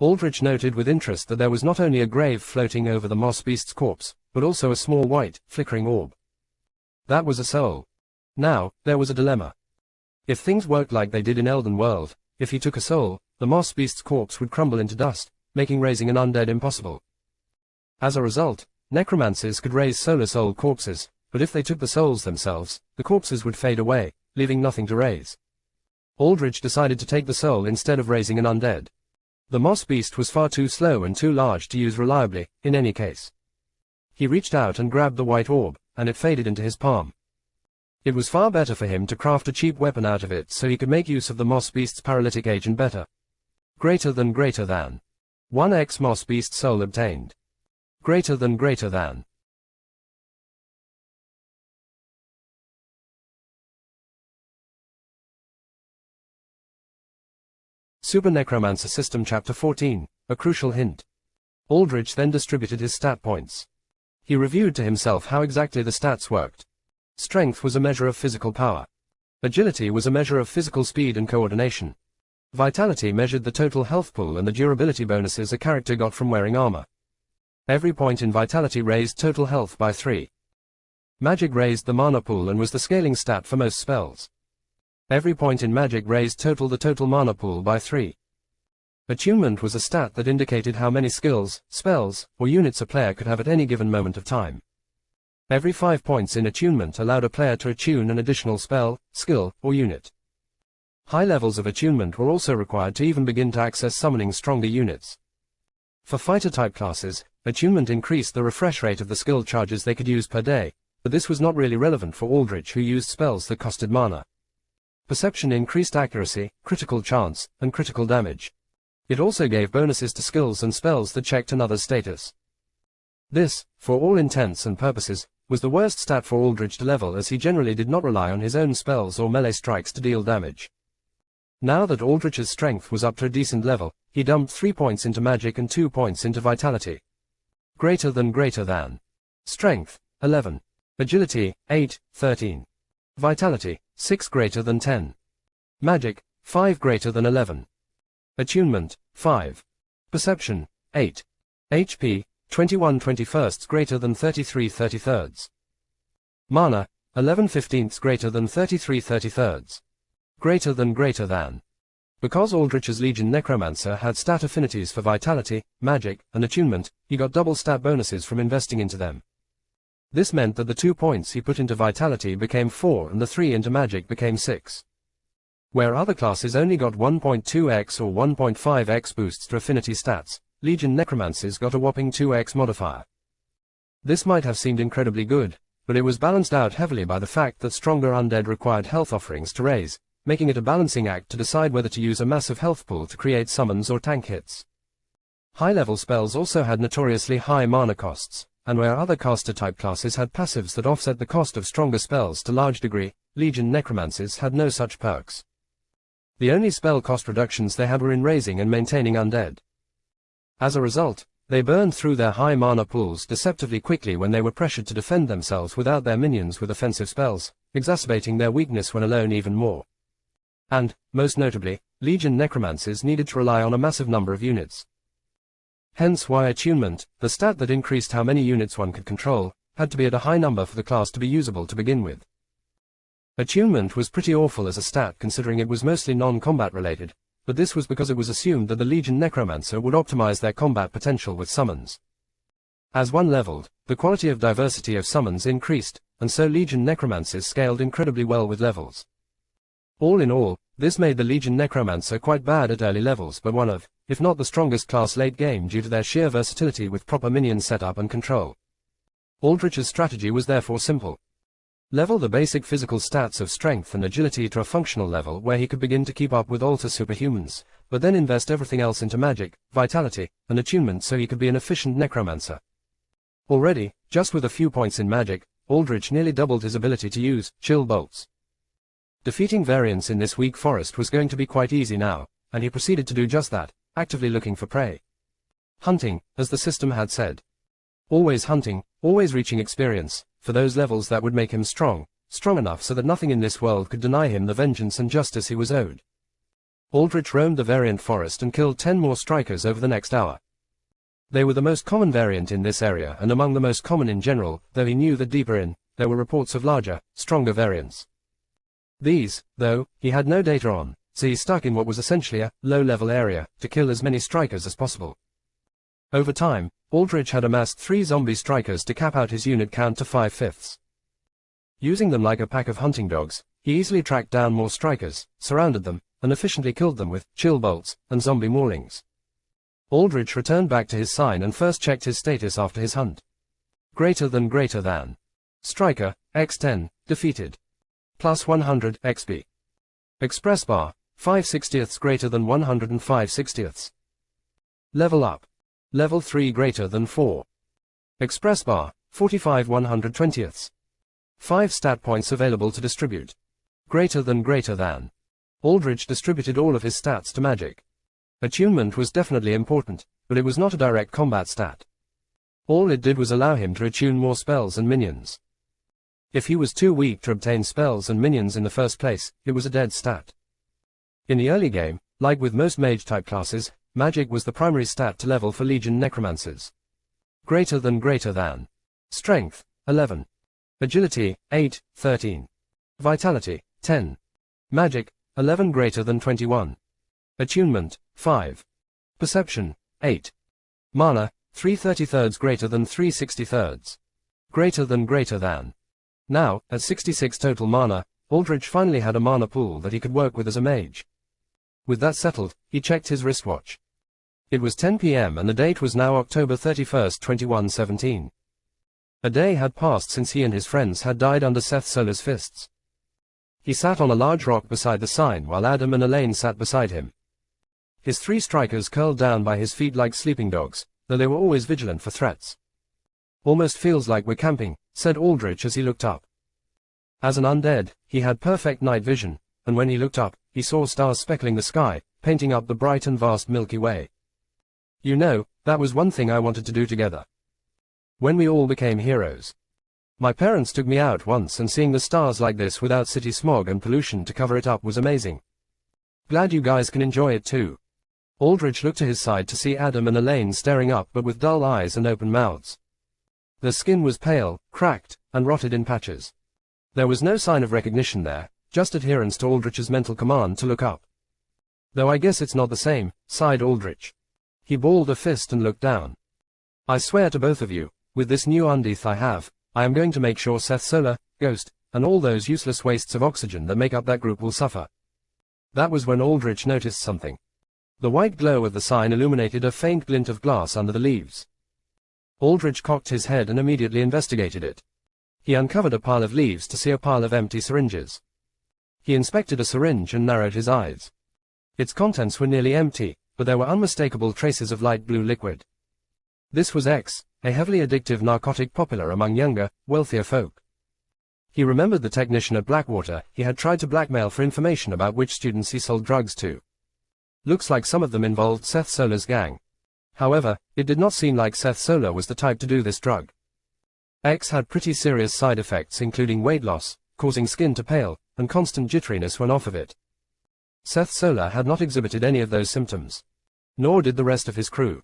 Aldrich noted with interest that there was not only a grave floating over the moss beast's corpse, but also a small white, flickering orb. That was a soul. Now, there was a dilemma. If things worked like they did in Elden World, if he took a soul, the moss beast's corpse would crumble into dust, making raising an undead impossible. As a result, necromancers could raise solar soul corpses, but if they took the souls themselves, the corpses would fade away, leaving nothing to raise. Aldrich decided to take the soul instead of raising an undead. The moss beast was far too slow and too large to use reliably, in any case. He reached out and grabbed the white orb, and it faded into his palm. It was far better for him to craft a cheap weapon out of it so he could make use of the Moss Beast's paralytic agent better. Greater than 1x Moss Beast soul obtained. Greater than Super Necromancer System Chapter 14, a crucial hint. Aldrich then distributed his stat points. He reviewed to himself how exactly the stats worked. Strength was a measure of physical power. Agility was a measure of physical speed and coordination. Vitality measured the total health pool and the durability bonuses a character got from wearing armor. Every point in Vitality raised total health by 3. Magic raised the mana pool and was the scaling stat for most spells. Every point in Magic raised the total mana pool by 3. Attunement was a stat that indicated how many skills, spells, or units a player could have at any given moment of time. Every 5 points in attunement allowed a player to attune an additional spell, skill, or unit. High levels of attunement were also required to even begin to access summoning stronger units. For fighter-type classes, attunement increased the refresh rate of the skill charges they could use per day, but this was not really relevant for Aldrich, who used spells that costed mana. Perception increased accuracy, critical chance, and critical damage. It also gave bonuses to skills and spells that checked another's status. This, for all intents and purposes, was the worst stat for Aldrich to level, as he generally did not rely on his own spells or melee strikes to deal damage. Now that Aldrich's strength was up to a decent level, he dumped 3 points into Magic and 2 points into Vitality. Greater than. Strength, 11. Agility, 8, 13. Vitality, 6 greater than 10. Magic, 5 greater than 11. Attunement, 5. Perception, 8. HP, 21/21 greater than 33/33. Mana, 11/15 greater than 33/33. Greater than. Because Aldrich's Legion Necromancer had stat affinities for Vitality, Magic, and Attunement, he got double stat bonuses from investing into them. This meant that the 2 points he put into Vitality became 4 and the 3 into Magic became 6. Where other classes only got 1.2x or 1.5x boosts to affinity stats, Legion Necromancers got a whopping 2x modifier. This might have seemed incredibly good, but it was balanced out heavily by the fact that stronger undead required health offerings to raise, making it a balancing act to decide whether to use a massive health pool to create summons or tank hits. High-level spells also had notoriously high mana costs, and where other caster-type classes had passives that offset the cost of stronger spells to large degree, Legion Necromancers had no such perks. The only spell cost reductions they had were in raising and maintaining undead. As a result, they burned through their high mana pools deceptively quickly when they were pressured to defend themselves without their minions with offensive spells, exacerbating their weakness when alone even more. And, most notably, Legion Necromancers needed to rely on a massive number of units. Hence why Attunement, the stat that increased how many units one could control, had to be at a high number for the class to be usable to begin with. Attunement was pretty awful as a stat considering it was mostly non-combat related, but this was because it was assumed that the Legion Necromancer would optimize their combat potential with summons. As one leveled, the quality of diversity of summons increased, and so Legion Necromancers scaled incredibly well with levels. All in all, this made the Legion Necromancer quite bad at early levels, but one of, if not the strongest class late game due to their sheer versatility with proper minion setup and control. Aldrich's strategy was therefore simple. Level the basic physical stats of strength and agility to a functional level where he could begin to keep up with alter superhumans, but then invest everything else into magic, vitality, and attunement so he could be an efficient necromancer. Already, just with a few points in magic, Aldrich nearly doubled his ability to use chill bolts. Defeating variants in this weak forest was going to be quite easy now, and he proceeded to do just that, actively looking for prey. Hunting, as the system had said. Always hunting, always reaching experience, for those levels that would make him strong enough so that nothing in this world could deny him the vengeance and justice he was owed. Aldrich roamed the variant forest and killed 10 more strikers over the next hour. They were the most common variant in this area and among the most common in general, though he knew that deeper in, there were reports of larger, stronger variants. These, though, he had no data on, so he stuck in what was essentially a low-level area to kill as many strikers as possible. Over time, Aldrich had amassed 3 zombie strikers to cap out his unit count to 5/5. Using them like a pack of hunting dogs, he easily tracked down more strikers, surrounded them, and efficiently killed them with chill bolts and zombie maulings. Aldrich returned back to his sign and first checked his status after his hunt. Greater than. Striker, x10, defeated. plus 100 XP. Express bar, 5/60ths greater than 105/60ths. Level up. Level 3 greater than 4. Express bar, 45 120ths. 5 stat points available to distribute. Greater than. Aldrich distributed all of his stats to magic. Attunement was definitely important, but it was not a direct combat stat. All it did was allow him to attune more spells and minions. If he was too weak to obtain spells and minions in the first place, it was a dead stat. In the early game, like with most mage-type classes, magic was the primary stat to level for Legion Necromancers. Greater than. Strength, 11. Agility, 8, 13. Vitality, 10. Magic, 11 greater than 21. Attunement, 5. Perception, 8. Mana, 3/33 greater than 3/63. Greater than. Now, at 66 total mana, Aldrich finally had a mana pool that he could work with as a mage. With that settled, he checked his wristwatch. It was 10 p.m. and the date was now October 31st, 2117. A day had passed since he and his friends had died under Seth Solar's fists. He sat on a large rock beside the sign while Adam and Elaine sat beside him. His 3 strikers curled down by his feet like sleeping dogs, though they were always vigilant for threats. Almost feels like we're camping, said Aldrich as he looked up. As an undead, he had perfect night vision, and when he looked up, he saw stars speckling the sky, painting up the bright and vast Milky Way. You know, that was one thing I wanted to do together. When we all became heroes. My parents took me out once and seeing the stars like this without city smog and pollution to cover it up was amazing. Glad you guys can enjoy it too. Aldrich looked to his side to see Adam and Elaine staring up but with dull eyes and open mouths. Their skin was pale, cracked, and rotted in patches. There was no sign of recognition there, just adherence to Aldrich's mental command to look up. Though I guess it's not the same, sighed Aldrich. He balled a fist and looked down. I swear to both of you, with this new undeath I have, I am going to make sure Seth Solar, Ghost, and all those useless wastes of oxygen that make up that group will suffer. That was when Aldrich noticed something. The white glow of the sign illuminated a faint glint of glass under the leaves. Aldrich cocked his head and immediately investigated it. He uncovered a pile of leaves to see a pile of empty syringes. He inspected a syringe and narrowed his eyes. Its contents were nearly empty, but there were unmistakable traces of light blue liquid. This was X, a heavily addictive narcotic popular among younger, wealthier folk. He remembered the technician at Blackwater. He had tried to blackmail for information about which students he sold drugs to. Looks like some of them involved Seth Solar's gang. However, it did not seem like Seth Solar was the type to do this drug. X had pretty serious side effects including weight loss, causing skin to pale, and constant jitteriness when off of it. Seth Solar had not exhibited any of those symptoms. Nor did the rest of his crew.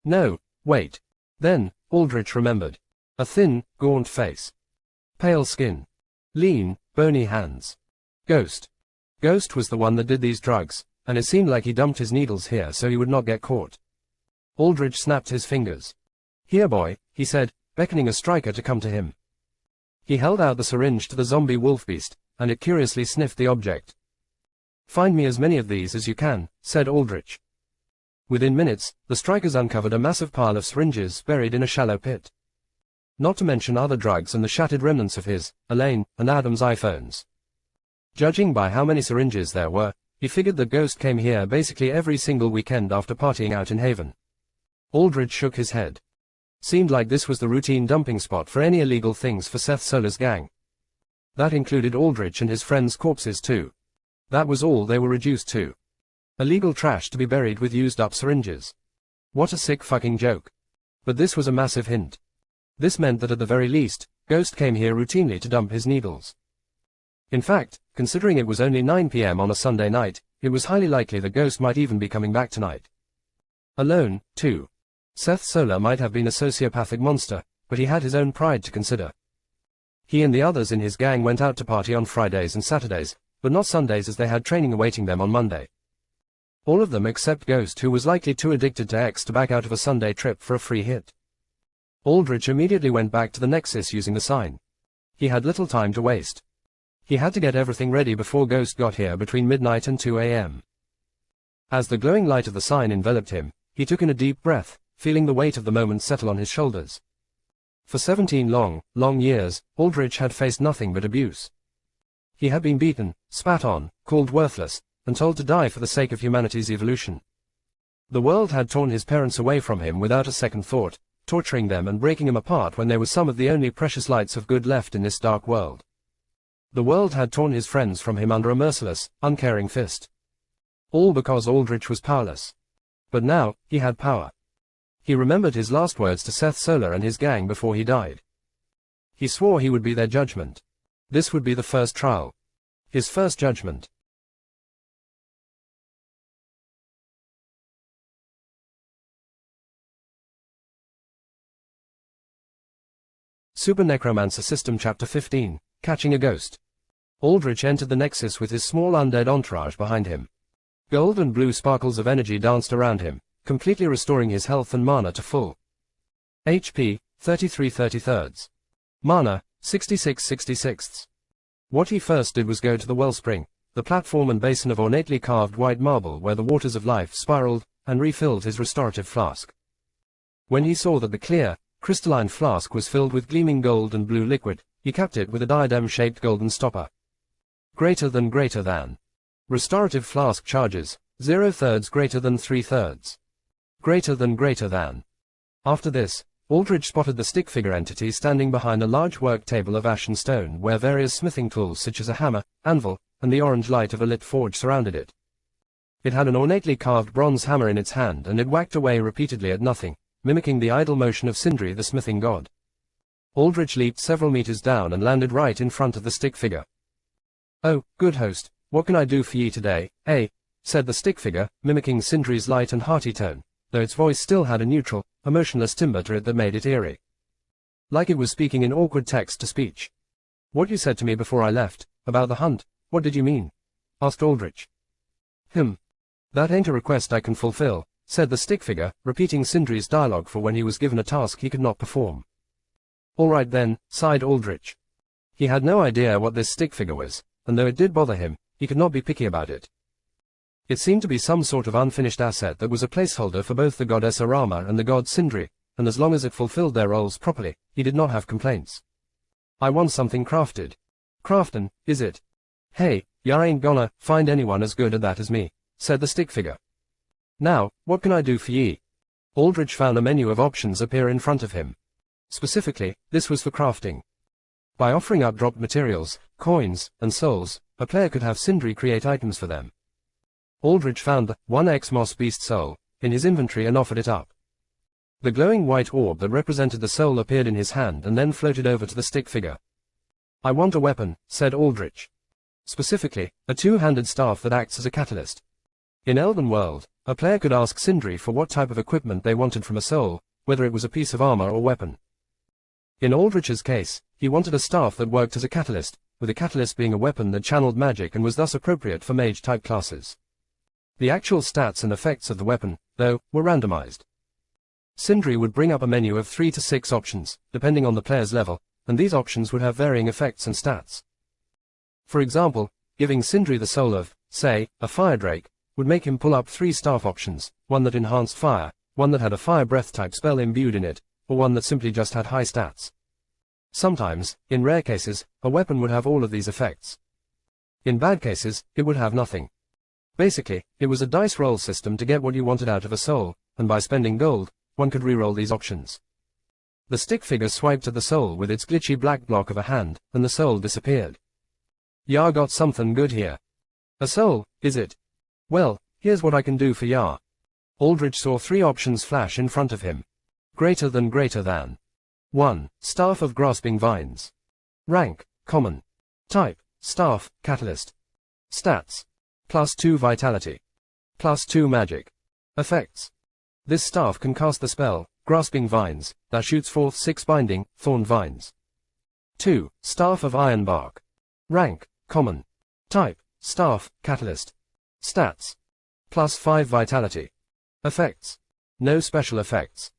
No, wait. Then, Aldrich remembered. A thin, gaunt face. Pale skin. Lean, bony hands. Ghost. Ghost was the one that did these drugs, and it seemed like he dumped his needles here so he would not get caught. Aldrich snapped his fingers. Here boy, he said, beckoning a striker to come to him. He held out the syringe to the zombie wolfbeast, and it curiously sniffed the object. Find me as many of these as you can, said Aldrich. Within minutes, the strikers uncovered a massive pile of syringes buried in a shallow pit. Not to mention other drugs and the shattered remnants of his, Elaine, and Adam's iPhones. Judging by how many syringes there were, he figured the Ghost came here basically every single weekend after partying out in Haven. Aldrich shook his head. Seemed like this was the routine dumping spot for any illegal things for Seth Solar's gang. That included Aldrich and his friends' corpses too. That was all they were reduced to. Illegal trash to be buried with used-up syringes. What a sick fucking joke. But this was a massive hint. This meant that at the very least, Ghost came here routinely to dump his needles. In fact, considering it was only 9 p.m. on a Sunday night, it was highly likely the Ghost might even be coming back tonight. Alone, too. Seth Solar might have been a sociopathic monster, but he had his own pride to consider. He and the others in his gang went out to party on Fridays and Saturdays, but not Sundays as they had training awaiting them on Monday. All of them except Ghost, who was likely too addicted to X to back out of a Sunday trip for a free hit. Aldrich immediately went back to the Nexus using the sign. He had little time to waste. He had to get everything ready before Ghost got here between midnight and 2 a.m. As the glowing light of the sign enveloped him, he took in a deep breath, feeling the weight of the moment settle on his shoulders. For 17 long years, Aldrich had faced nothing but abuse. He had been beaten, spat on, called worthless, and told to die for the sake of humanity's evolution. The world had torn his parents away from him without a second thought, torturing them and breaking him apart when there was some of the only precious lights of good left in this dark world. The world had torn his friends from him under a merciless, uncaring fist. All because Aldrich was powerless. But now, he had power. He remembered his last words to Seth Solar and his gang before he died. He swore he would be their judgment. This would be the first trial. His first judgment. Super Necromancer System Chapter 15, Catching a Ghost. Aldrich entered the Nexus with his small undead entourage behind him. Gold and blue sparkles of energy danced around him, completely restoring his health and mana to full. HP, 33/33. Mana, 66/66. What he first did was go to the wellspring, the platform and basin of ornately carved white marble where the waters of life spiraled, and refilled his restorative flask. When he saw that the clear, crystalline flask was filled with gleaming gold and blue liquid, he capped it with a diadem-shaped golden stopper. Greater than. Restorative flask charges, 0/3 greater than 3/3. Greater than. After this, Aldrich spotted the stick figure entity standing behind a large work table of ashen stone where various smithing tools such as a hammer, anvil, and the orange light of a lit forge surrounded it. It had an ornately carved bronze hammer in its hand and it whacked away repeatedly at nothing, mimicking the idle motion of Sindri the smithing god. Aldrich leaped several meters down and landed right in front of the stick figure. "Oh, good host, what can I do for ye today, eh?" said the stick figure, mimicking Sindri's light and hearty tone, though its voice still had a neutral, emotionless timbre to it that made it eerie. Like it was speaking in awkward text-to-speech. "What you said to me before I left, about the hunt, what did you mean?" asked Aldrich. That ain't a request I can fulfill," said the stick figure, repeating Sindri's dialogue for when he was given a task he could not perform. "All right then," sighed Aldrich. He had no idea what this stick figure was, and though it did bother him, he could not be picky about it. It seemed to be some sort of unfinished asset that was a placeholder for both the goddess Arama and the god Sindri, and as long as it fulfilled their roles properly, he did not have complaints. "I want something crafted." "Craftin', is it? Hey, ya ain't gonna find anyone as good at that as me," said the stick figure. "Now, what can I do for ye?" Aldrich found a menu of options appear in front of him. Specifically, this was for crafting. By offering up dropped materials, coins, and souls, a player could have Sindri create items for them. Aldrich found the 1x Moss Beast soul in his inventory and offered it up. The glowing white orb that represented the soul appeared in his hand and then floated over to the stick figure. "I want a weapon," said Aldrich. Specifically, a two-handed staff that acts as a catalyst. In Elden World, a player could ask Sindri for what type of equipment they wanted from a soul, whether it was a piece of armor or weapon. In Aldrich's case, he wanted a staff that worked as a catalyst, with a catalyst being a weapon that channeled magic and was thus appropriate for mage-type classes. The actual stats and effects of the weapon, though, were randomized. Sindri would bring up a menu of 3 to 6 options, depending on the player's level, and these options would have varying effects and stats. For example, giving Sindri the soul of, say, a fire drake, would make him pull up 3 staff options, one that enhanced fire, one that had a fire breath type spell imbued in it, or one that simply just had high stats. Sometimes, in rare cases, a weapon would have all of these effects. In bad cases, it would have nothing. Basically, it was a dice roll system to get what you wanted out of a soul, and by spending gold, one could re-roll these options. The stick figure swiped at the soul with its glitchy black block of a hand, and the soul disappeared. "Ya got something good here." "A soul, is it? Well, here's what I can do for ya." Aldrich saw 3 options flash in front of him. Greater than. 1. Staff of Grasping Vines. Rank, Common. Type, Staff, Catalyst. Stats. +2 Vitality. +2 Magic. Effects. This staff can cast the spell, Grasping Vines, that shoots forth 6 binding, thorned vines. 2. Staff of Ironbark. Rank, Common. Type, Staff, Catalyst. Stats. +5 Vitality. Effects. No special effects.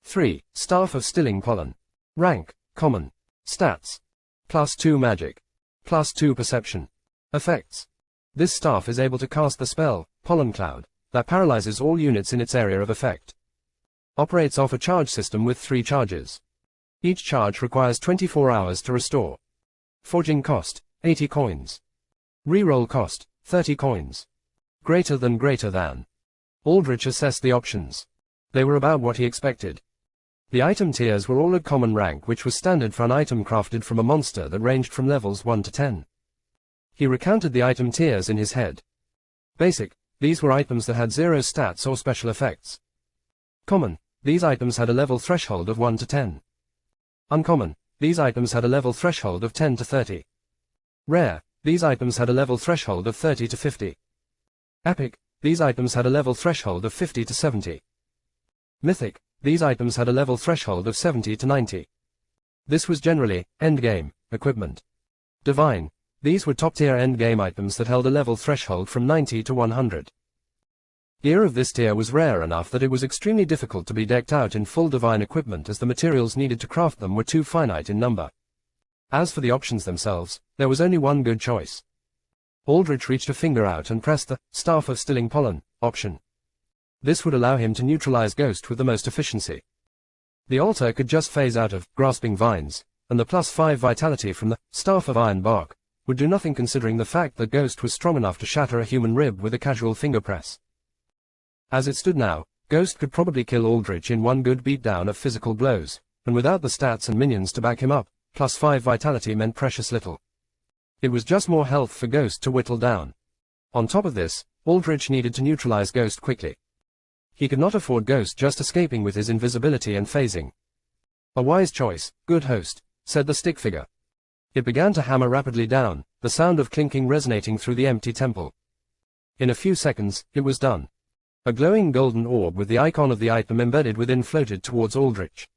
3. Staff of Stilling Pollen. Rank, Common. Stats. +2 Magic. +2 Perception. Effects. This staff is able to cast the spell, Pollen Cloud, that paralyzes all units in its area of effect. Operates off a charge system with 3 charges. Each charge requires 24 hours to restore. Forging cost, 80 coins. Reroll cost, 30 coins. Greater than. Aldrich assessed the options. They were about what he expected. The item tiers were all at common rank, which was standard for an item crafted from a monster that ranged from levels 1 to 10. He recounted the item tiers in his head. Basic, these were items that had 0 stats or special effects. Common, these items had a level threshold of 1 to 10. Uncommon, these items had a level threshold of 10 to 30. Rare, these items had a level threshold of 30 to 50. Epic, these items had a level threshold of 50 to 70. Mythic, these items had a level threshold of 70 to 90. This was generally endgame equipment. Divine, these were top-tier endgame items that held a level threshold from 90 to 100. Gear of this tier was rare enough that it was extremely difficult to be decked out in full divine equipment, as the materials needed to craft them were too finite in number. As for the options themselves, there was only one good choice. Aldrich reached a finger out and pressed the Staff of Stilling Pollen option. This would allow him to neutralize Ghost with the most efficiency. The altar could just phase out of Grasping Vines, and the +5 vitality from the Staff of Iron Bark would do nothing, considering the fact that Ghost was strong enough to shatter a human rib with a casual finger press. As it stood now, Ghost could probably kill Aldrich in one good beatdown of physical blows, and without the stats and minions to back him up, +5 vitality meant precious little. It was just more health for Ghost to whittle down. On top of this, Aldrich needed to neutralize Ghost quickly. He could not afford Ghost just escaping with his invisibility and phasing. A wise choice, good host, said the stick figure. It began to hammer rapidly down, the sound of clinking resonating through the empty temple. In a few seconds, it was done. A glowing golden orb with the icon of the item embedded within floated towards Aldrich.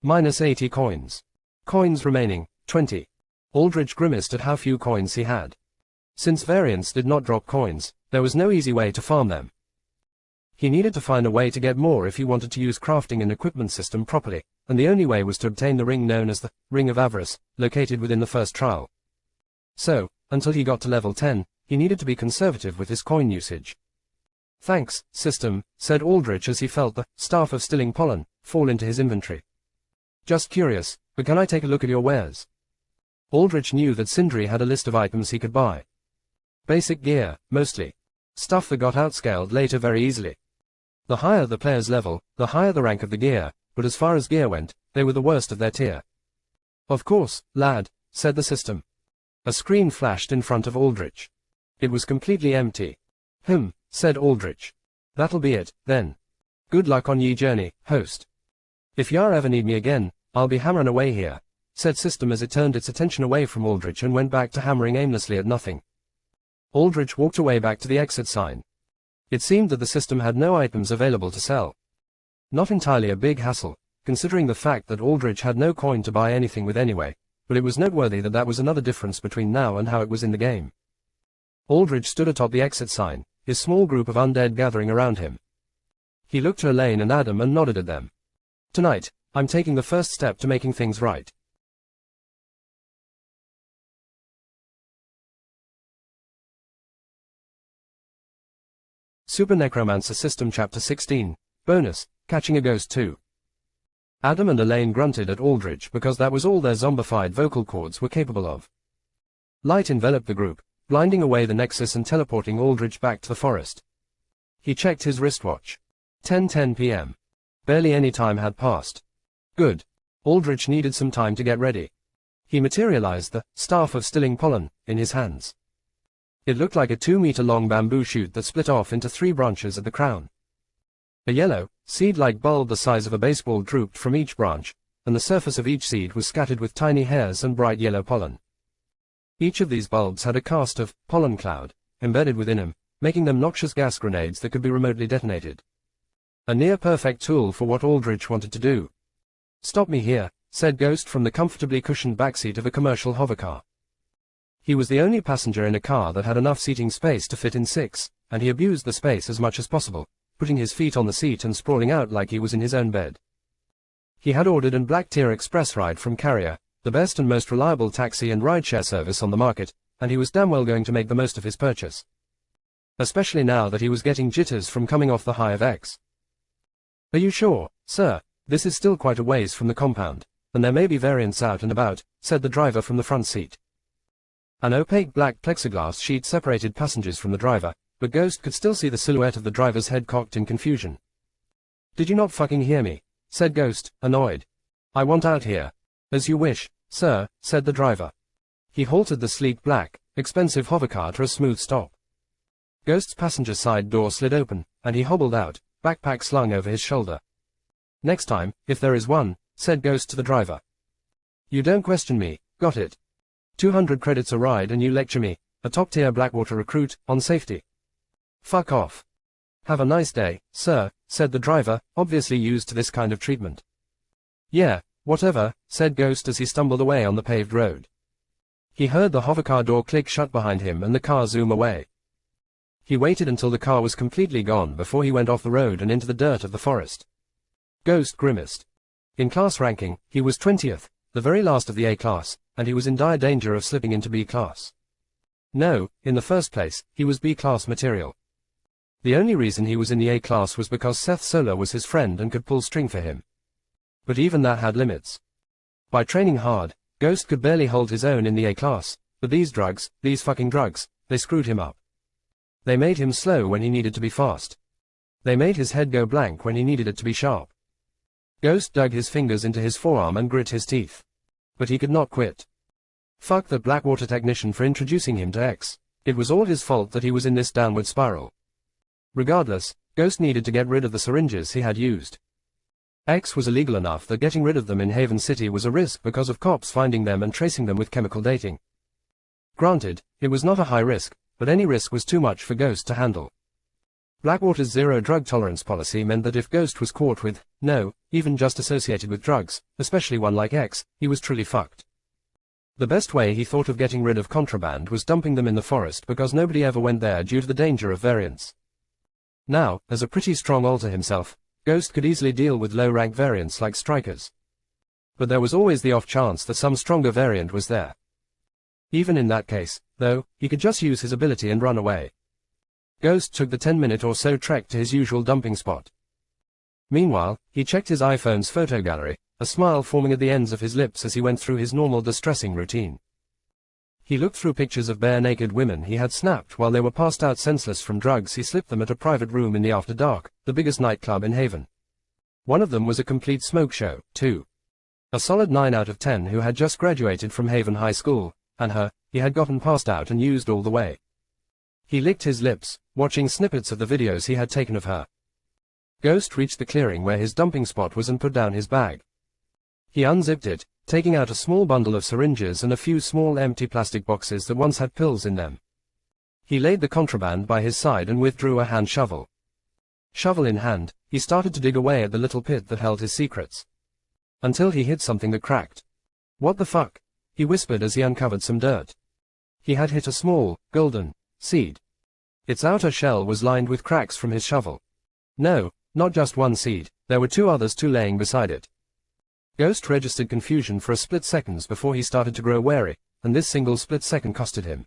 -80 coins. Coins remaining, 20. Aldrich grimaced at how few coins he had. Since variants did not drop coins, there was no easy way to farm them. He needed to find a way to get more if he wanted to use crafting and equipment system properly, and the only way was to obtain the ring known as the Ring of Avarice, located within the first trial. So, until he got to level 10, he needed to be conservative with his coin usage. Thanks, system, said Aldrich as he felt the Staff of Stilling Pollen fall into his inventory. Just curious, but can I take a look at your wares? Aldrich knew that Sindri had a list of items he could buy. Basic gear, mostly. Stuff that got outscaled later very easily. The higher the player's level, the higher the rank of the gear, but as far as gear went, they were the worst of their tier. Of course, lad, said the system. A screen flashed in front of Aldrich. It was completely empty. Said Aldrich. That'll be it, then. Good luck on ye journey, host. If y'all ever need me again, I'll be hammering away here, said system as it turned its attention away from Aldrich and went back to hammering aimlessly at nothing. Aldrich walked away back to the exit sign. It seemed that the system had no items available to sell. Not entirely a big hassle, considering the fact that Aldrich had no coin to buy anything with anyway, but it was noteworthy that that was another difference between now and how it was in the game. Aldrich stood atop the exit sign, his small group of undead gathering around him. He looked to Elaine and Adam and nodded at them. Tonight, I'm taking the first step to making things right. Super Necromancer System Chapter 16, Bonus, Catching a Ghost 2. Adam and Elaine grunted at Aldrich because that was all their zombified vocal cords were capable of. Light enveloped the group, blinding away the nexus and teleporting Aldrich back to the forest. He checked his wristwatch. 10:10 p.m. Barely any time had passed. Good. Aldrich needed some time to get ready. He materialized the Staff of Stilling Pollen in his hands. It looked like a 2-meter-long bamboo shoot that split off into 3 branches at the crown. A yellow, seed-like bulb the size of a baseball drooped from each branch, and the surface of each seed was scattered with tiny hairs and bright yellow pollen. Each of these bulbs had a cast of pollen cloud embedded within them, making them noxious gas grenades that could be remotely detonated. A near-perfect tool for what Aldrich wanted to do. "Stop me here," said Ghost from the comfortably cushioned backseat of a commercial hovercar. He was the only passenger in a car that had enough seating space to fit in 6, and he abused the space as much as possible, putting his feet on the seat and sprawling out like he was in his own bed. He had ordered an Black-tier express ride from Carrier, the best and most reliable taxi and rideshare service on the market, and he was damn well going to make the most of his purchase. Especially now that he was getting jitters from coming off the high of X. "Are you sure, sir? This is still quite a ways from the compound, and there may be variants out and about," said the driver from the front seat. An opaque black plexiglass sheet separated passengers from the driver, but Ghost could still see the silhouette of the driver's head cocked in confusion. "Did you not fucking hear me?" said Ghost, annoyed. "I want out here." "As you wish, sir," said the driver. He halted the sleek black, expensive hovercar to a smooth stop. Ghost's passenger side door slid open, and he hobbled out, backpack slung over his shoulder. "Next time, if there is one," said Ghost to the driver. "You don't question me, got it? 200 credits a ride and you lecture me, a top-tier Blackwater recruit, on safety. Fuck off." "Have a nice day, sir," said the driver, obviously used to this kind of treatment. "Yeah, whatever," said Ghost as he stumbled away on the paved road. He heard the hovercar door click shut behind him and the car zoom away. He waited until the car was completely gone before he went off the road and into the dirt of the forest. Ghost grimaced. In class ranking, he was 20th, the very last of the A class, and he was in dire danger of slipping into B class. No, in the first place, he was B class material. The only reason he was in the A class was because Seth Solar was his friend and could pull string for him. But even that had limits. By training hard, Ghost could barely hold his own in the A class, but these drugs, these fucking drugs, they screwed him up. They made him slow when he needed to be fast. They made his head go blank when he needed it to be sharp. Ghost dug his fingers into his forearm and grit his teeth. But he could not quit. Fuck that Blackwater technician for introducing him to X. It was all his fault that he was in this downward spiral. Regardless, Ghost needed to get rid of the syringes he had used. X was illegal enough that getting rid of them in Haven City was a risk because of cops finding them and tracing them with chemical dating. Granted, it was not a high risk, but any risk was too much for Ghost to handle. Blackwater's zero drug tolerance policy meant that if Ghost was caught with, no, even just associated with drugs, especially one like X, he was truly fucked. The best way he thought of getting rid of contraband was dumping them in the forest because nobody ever went there due to the danger of variants. Now, as a pretty strong alter himself, Ghost could easily deal with low-rank variants like strikers. But there was always the off chance that some stronger variant was there. Even in that case, though, he could just use his ability and run away. Ghost took the 10-minute or so trek to his usual dumping spot. Meanwhile, he checked his iPhone's photo gallery, a smile forming at the ends of his lips as he went through his normal distressing routine. He looked through pictures of bare-naked women he had snapped while they were passed out senseless from drugs he slipped them at a private room in the After Dark, the biggest nightclub in Haven. One of them was a complete smoke show, too. A solid 9 out of 10 who had just graduated from Haven High School, and her, he had gotten passed out and used all the way. He licked his lips, watching snippets of the videos he had taken of her. Ghost reached the clearing where his dumping spot was and put down his bag. He unzipped it, taking out a small bundle of syringes and a few small empty plastic boxes that once had pills in them. He laid the contraband by his side and withdrew a hand shovel. Shovel in hand, he started to dig away at the little pit that held his secrets. Until he hit something that cracked. "What the fuck?" he whispered as he uncovered some dirt. He had hit a small, golden, seed. Its outer shell was lined with cracks from his shovel. No, not just one seed, there were 2 others too laying beside it. Ghost registered confusion for a split second before he started to grow wary, and this single split second costed him.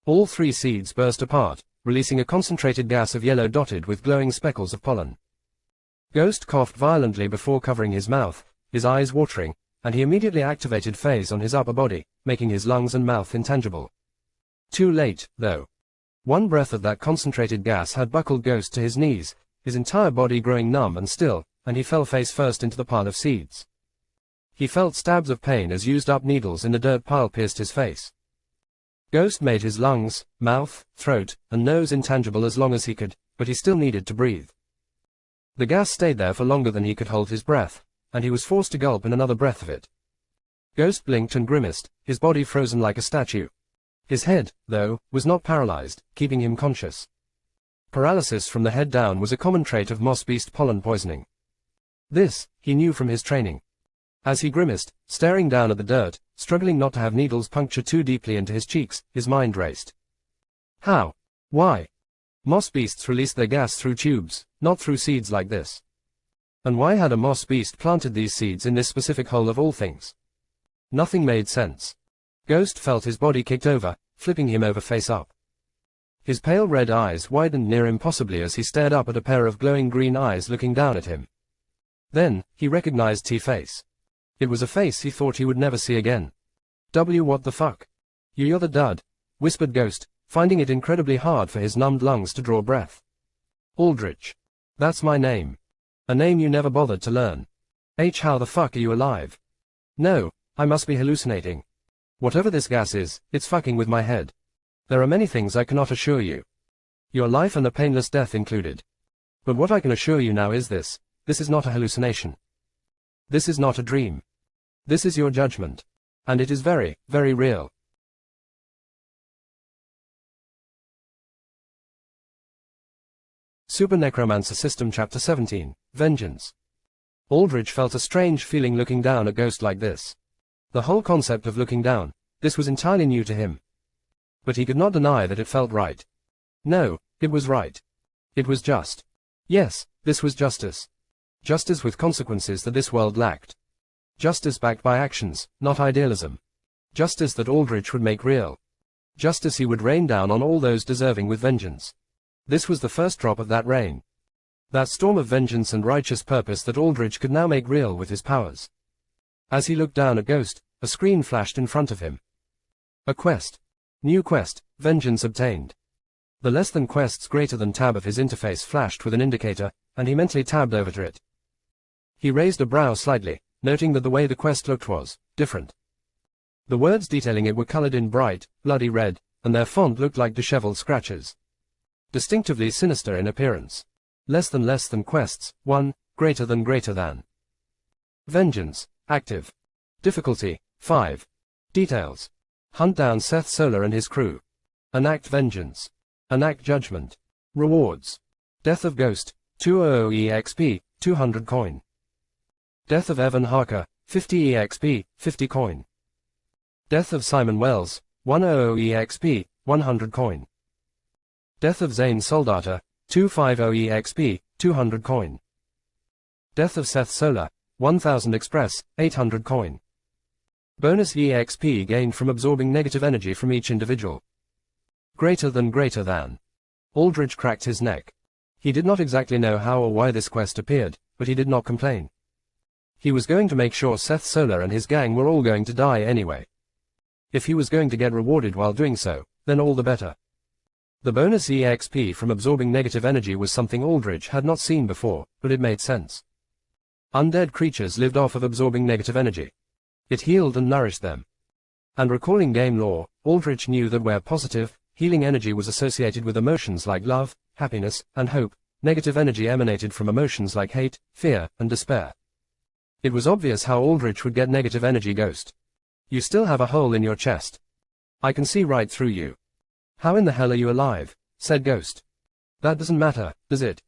All 3 seeds burst apart, releasing a concentrated gas of yellow dotted with glowing speckles of pollen. Ghost coughed violently before covering his mouth, his eyes watering, and he immediately activated phase on his upper body, making his lungs and mouth intangible. Too late, though. One breath of that concentrated gas had buckled Ghost to his knees, his entire body growing numb and still, and he fell face first into the pile of seeds. He felt stabs of pain as used-up needles in the dirt pile pierced his face. Ghost made his lungs, mouth, throat, and nose intangible as long as he could, but he still needed to breathe. The gas stayed there for longer than he could hold his breath, and he was forced to gulp in another breath of it. Ghost blinked and grimaced, his body frozen like a statue. His head, though, was not paralyzed, keeping him conscious. Paralysis from the head down was a common trait of moss beast pollen poisoning. This, he knew from his training. As he grimaced, staring down at the dirt, struggling not to have needles puncture too deeply into his cheeks, his mind raced. How? Why? Moss beasts released their gas through tubes, not through seeds like this. And why had a moss beast planted these seeds in this specific hole of all things? Nothing made sense. Ghost felt his body kicked over, flipping him over face up. His pale red eyes widened near impossibly as he stared up at a pair of glowing green eyes looking down at him. Then, he recognized T-face. It was a face he thought he would never see again. What the fuck? You're the dud, whispered Ghost, finding it incredibly hard for his numbed lungs to draw breath. Aldrich. That's my name. A name you never bothered to learn. How the fuck are you alive? No, I must be hallucinating. Whatever this gas is, it's fucking with my head. There are many things I cannot assure you. Your life and a painless death included. But what I can assure you now is this is not a hallucination. This is not a dream. This is your judgment. And it is very, very real. Super Necromancer System Chapter 17, Vengeance. Aldrich felt a strange feeling looking down at Ghost like this. The whole concept of looking down, this was entirely new to him. But he could not deny that it felt right. No, it was right. It was just. Yes, this was justice. Justice with consequences that this world lacked. Justice backed by actions, not idealism. Justice that Aldrich would make real. Justice he would rain down on all those deserving with vengeance. This was the first drop of that rain. That storm of vengeance and righteous purpose that Aldrich could now make real with his powers. As he looked down at Ghost, a screen flashed in front of him. A quest. New quest, vengeance obtained. The less than quests greater than tab of his interface flashed with an indicator, and he mentally tabbed over to it. He raised a brow slightly, noting that the way the quest looked was different. The words detailing it were colored in bright, bloody red, and their font looked like disheveled scratches. Distinctively sinister in appearance. Less than quests, 1, greater than. Vengeance, active. Difficulty, 5. Details. Hunt down Seth Solar and his crew. Enact vengeance. Enact judgment. Rewards. Death of Ghost, 200 EXP, 200 coin. Death of Evan Harker, 50 EXP, 50 coin. Death of Simon Wells, 100 EXP, 100 coin. Death of Zane Soldata, 250 EXP, 200 coin. Death of Seth Solar, 1000 Express, 800 coin. Bonus EXP gained from absorbing negative energy from each individual. Greater than. Aldrich cracked his neck. He did not exactly know how or why this quest appeared, but he did not complain. He was going to make sure Seth Solar and his gang were all going to die anyway. If he was going to get rewarded while doing so, then all the better. The bonus EXP from absorbing negative energy was something Aldrich had not seen before, but it made sense. Undead creatures lived off of absorbing negative energy. It healed and nourished them. And recalling game lore, Aldrich knew that where positive, healing energy was associated with emotions like love, happiness, and hope, negative energy emanated from emotions like hate, fear, and despair. It was obvious how Aldrich would get negative energy. Ghost. You still have a hole in your chest. I can see right through you. How in the hell are you alive? Said Ghost. That doesn't matter, does it?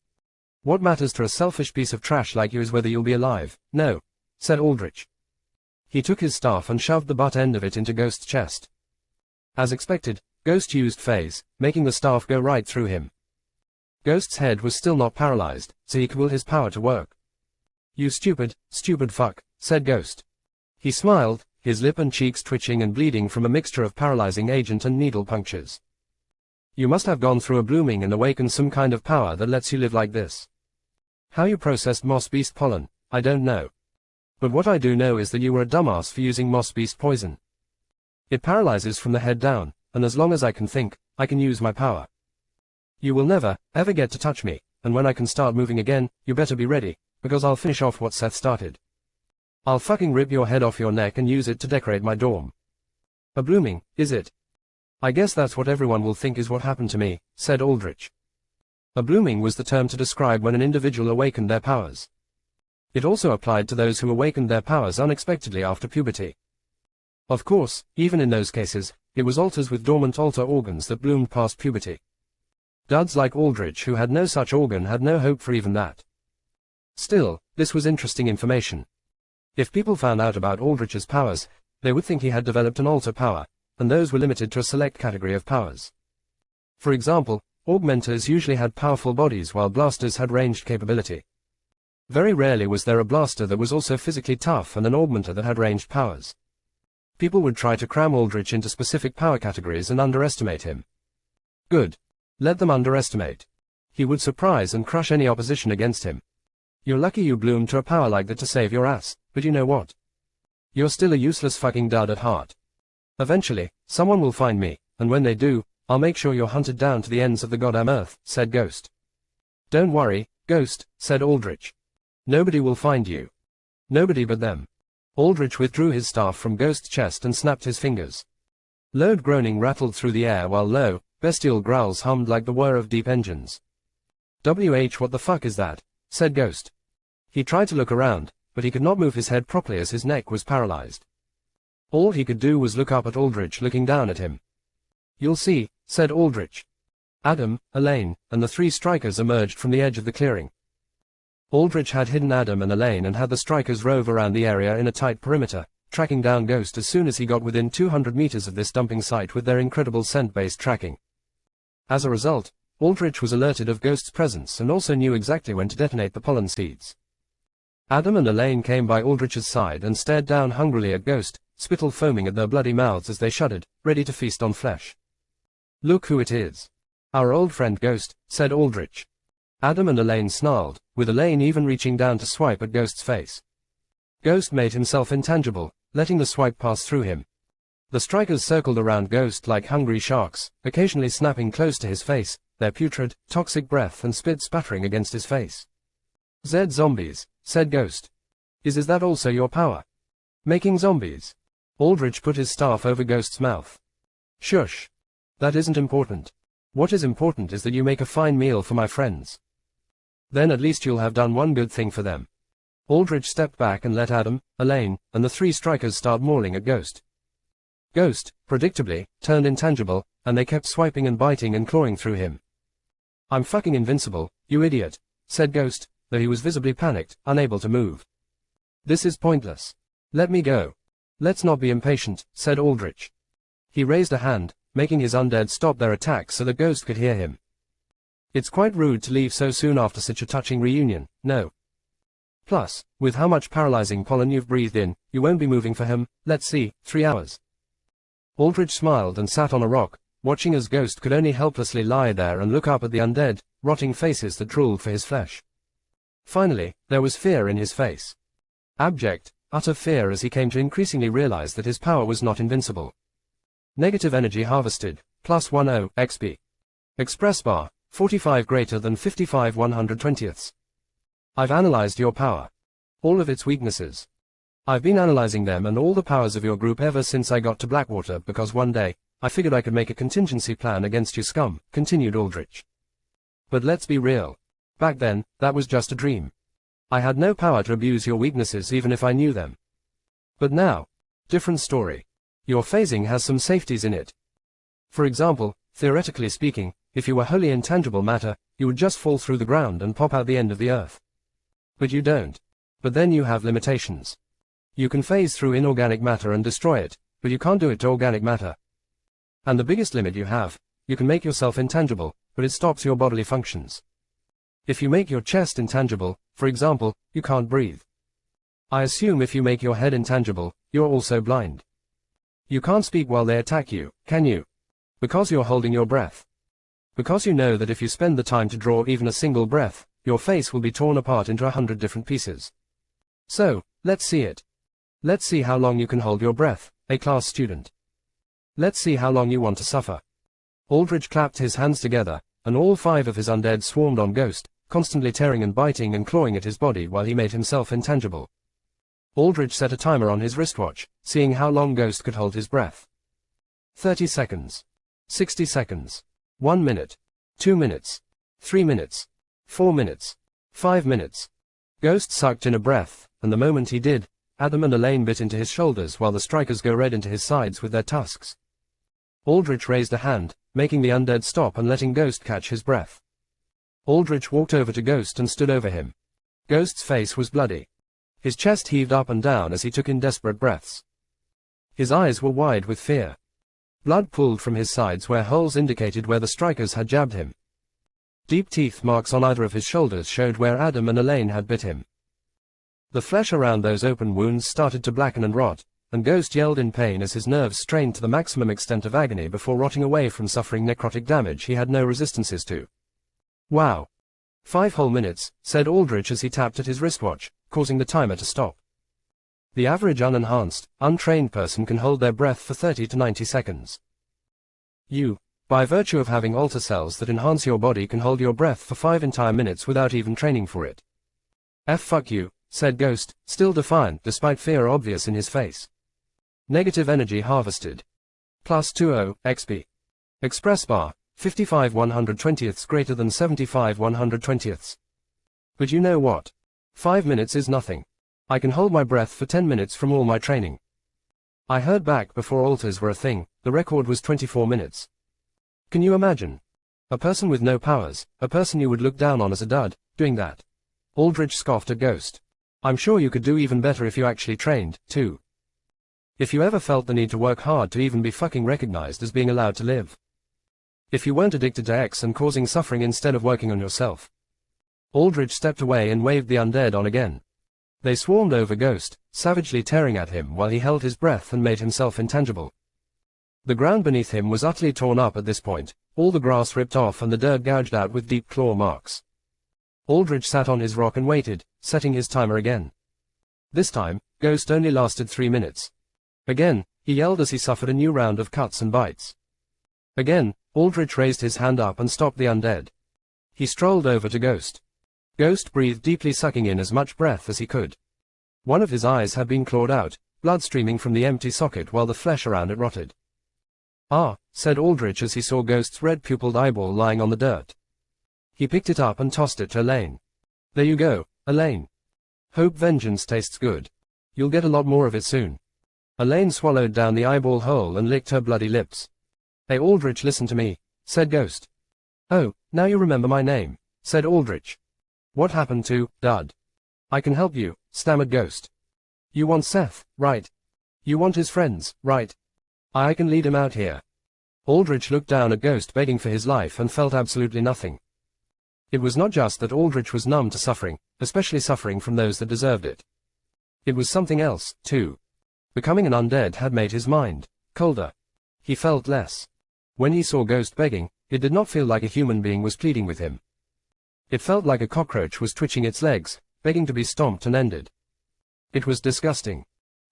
What matters to a selfish piece of trash like you is whether you'll be alive. No, said Aldrich. He took his staff and shoved the butt end of it into Ghost's chest. As expected, Ghost used phase, making the staff go right through him. Ghost's head was still not paralyzed, so he could will his power to work. You stupid fuck, said Ghost. He smiled, his lip and cheeks twitching and bleeding from a mixture of paralyzing agent and needle punctures. You must have gone through a blooming and awakened some kind of power that lets you live like this. How you processed moss beast pollen, I don't know. But what I do know is that you were a dumbass for using moss beast poison. It paralyzes from the head down, and as long as I can think, I can use my power. You will never, ever get to touch me, and when I can start moving again, you better be ready, because I'll finish off what Seth started. I'll fucking rip your head off your neck and use it to decorate my dorm. A blooming, is it? I guess that's what everyone will think is what happened to me, said Aldrich. A blooming was the term to describe when an individual awakened their powers. It also applied to those who awakened their powers unexpectedly after puberty. Of course, even in those cases, it was alters with dormant altar organs that bloomed past puberty. Duds like Aldrich who had no such organ had no hope for even that. Still, this was interesting information. If people found out about Aldrich's powers, they would think he had developed an altar power, and those were limited to a select category of powers. For example, augmenters usually had powerful bodies while blasters had ranged capability. Very rarely was there a blaster that was also physically tough and an augmenter that had ranged powers. People would try to cram Aldrich into specific power categories and underestimate him. Good. Let them underestimate. He would surprise and crush any opposition against him. You're lucky you bloomed to a power like that to save your ass, but you know what? You're still a useless fucking dud at heart. Eventually, someone will find me, and when they do, I'll make sure you're hunted down to the ends of the goddamn earth, said Ghost. Don't worry, Ghost, said Aldrich. Nobody will find you. Nobody but them. Aldrich withdrew his staff from Ghost's chest and snapped his fingers. Loud groaning rattled through the air while low, bestial growls hummed like the whir of deep engines. What the fuck is that? Said Ghost. He tried to look around, but he could not move his head properly as his neck was paralyzed. All he could do was look up at Aldrich looking down at him. You'll see, said Aldrich. Adam, Elaine, and the 3 strikers emerged from the edge of the clearing. Aldrich had hidden Adam and Elaine and had the strikers rove around the area in a tight perimeter, tracking down Ghost as soon as he got within 200 meters of this dumping site with their incredible scent-based tracking. As a result, Aldrich was alerted of Ghost's presence and also knew exactly when to detonate the pollen seeds. Adam and Elaine came by Aldrich's side and stared down hungrily at Ghost, spittle foaming at their bloody mouths as they shuddered, ready to feast on flesh. Look who it is. Our old friend Ghost, said Aldrich. Adam and Elaine snarled, with Elaine even reaching down to swipe at Ghost's face. Ghost made himself intangible, letting the swipe pass through him. The strikers circled around Ghost like hungry sharks, occasionally snapping close to his face, their putrid, toxic breath and spit spattering against his face. Zed zombies, said Ghost. Is that also your power? Making zombies? Aldrich put his staff over Ghost's mouth. Shush. That isn't important. What is important is that you make a fine meal for my friends. Then at least you'll have done one good thing for them. Aldrich stepped back and let Adam, Elaine, and the 3 strikers start mauling at Ghost. Ghost, predictably, turned intangible, and they kept swiping and biting and clawing through him. I'm fucking invincible, you idiot, said Ghost, though he was visibly panicked, unable to move. This is pointless. Let me go. Let's not be impatient, said Aldrich. He raised a hand, making his undead stop their attack so that Ghost could hear him. It's quite rude to leave so soon after such a touching reunion, no? Plus, with how much paralyzing pollen you've breathed in, you won't be moving for him, let's see, 3 hours. Aldrich smiled and sat on a rock, watching as Ghost could only helplessly lie there and look up at the undead, rotting faces that drooled for his flesh. Finally, there was fear in his face. Abject, utter fear as he came to increasingly realize that his power was not invincible. Negative energy harvested, plus 10 XP. Express bar, 45 greater than 55 120ths. I've analyzed your power. All of its weaknesses. I've been analyzing them and all the powers of your group ever since I got to Blackwater because one day, I figured I could make a contingency plan against you scum, continued Aldrich. But let's be real. Back then, that was just a dream. I had no power to abuse your weaknesses even if I knew them. But now, different story. Your phasing has some safeties in it. For example, theoretically speaking, if you were wholly intangible matter, you would just fall through the ground and pop out the end of the earth. But you don't. But then you have limitations. You can phase through inorganic matter and destroy it, but you can't do it to organic matter. And the biggest limit you have, you can make yourself intangible, but it stops your bodily functions. If you make your chest intangible, for example, you can't breathe. I assume if you make your head intangible, you're also blind. You can't speak while they attack you, can you? Because you're holding your breath. Because you know that if you spend the time to draw even a single breath, your face will be torn apart into 100 different pieces. So, let's see it. Let's see how long you can hold your breath, A-class student. Let's see how long you want to suffer. Aldrich clapped his hands together, and all 5 of his undead swarmed on Ghost, constantly tearing and biting and clawing at his body while he made himself intangible. Aldrich set a timer on his wristwatch, seeing how long Ghost could hold his breath. 30 seconds. 60 seconds. 1 minute. 2 minutes. 3 minutes. 4 minutes. 5 minutes. Ghost sucked in a breath, and the moment he did, Adam and Elaine bit into his shoulders while the strikers go red into his sides with their tusks. Aldrich raised a hand, making the undead stop and letting Ghost catch his breath. Aldrich walked over to Ghost and stood over him. Ghost's face was bloody. His chest heaved up and down as he took in desperate breaths. His eyes were wide with fear. Blood pooled from his sides where holes indicated where the strikers had jabbed him. Deep teeth marks on either of his shoulders showed where Adam and Elaine had bit him. The flesh around those open wounds started to blacken and rot, and Ghost yelled in pain as his nerves strained to the maximum extent of agony before rotting away from suffering necrotic damage he had no resistances to. Wow. 5 whole minutes, said Aldrich as he tapped at his wristwatch, causing the timer to stop. The average unenhanced, untrained person can hold their breath for 30 to 90 seconds. You, by virtue of having alter cells that enhance your body, can hold your breath for 5 entire minutes without even training for it. Fuck you, said Ghost, still defiant despite fear obvious in his face. Negative energy harvested. Plus 20 XP. Express bar, 55 120ths greater than 75 120ths. But you know what? 5 minutes is nothing. I can hold my breath for 10 minutes from all my training. I heard back before alters were a thing, the record was 24 minutes. Can you imagine? A person with no powers, a person you would look down on as a dud, doing that. Aldrich scoffed at Ghost. I'm sure you could do even better if you actually trained, too. If you ever felt the need to work hard to even be fucking recognized as being allowed to live. If you weren't addicted to X and causing suffering instead of working on yourself. Aldrich stepped away and waved the undead on again. They swarmed over Ghost, savagely tearing at him while he held his breath and made himself intangible. The ground beneath him was utterly torn up at this point, all the grass ripped off and the dirt gouged out with deep claw marks. Aldrich sat on his rock and waited, setting his timer again. This time, Ghost only lasted 3 minutes. Again, he yelled as he suffered a new round of cuts and bites. Again, Aldrich raised his hand up and stopped the undead. He strolled over to Ghost. Ghost breathed deeply, sucking in as much breath as he could. One of his eyes had been clawed out, blood streaming from the empty socket while the flesh around it rotted. Ah, said Aldrich as he saw Ghost's red-pupilled eyeball lying on the dirt. He picked it up and tossed it to Elaine. There you go, Elaine. Hope vengeance tastes good. You'll get a lot more of it soon. Elaine swallowed down the eyeball whole and licked her bloody lips. Hey Aldrich, listen to me, said Ghost. Oh, now you remember my name, said Aldrich. What happened to, Dud? I can help you, stammered Ghost. You want Seth, right? You want his friends, right? I can lead him out here. Aldrich looked down at Ghost begging for his life and felt absolutely nothing. It was not just that Aldrich was numb to suffering, especially suffering from those that deserved it. It was something else, too. Becoming an undead had made his mind colder. He felt less. When he saw Ghost begging, it did not feel like a human being was pleading with him. It felt like a cockroach was twitching its legs, begging to be stomped and ended. It was disgusting.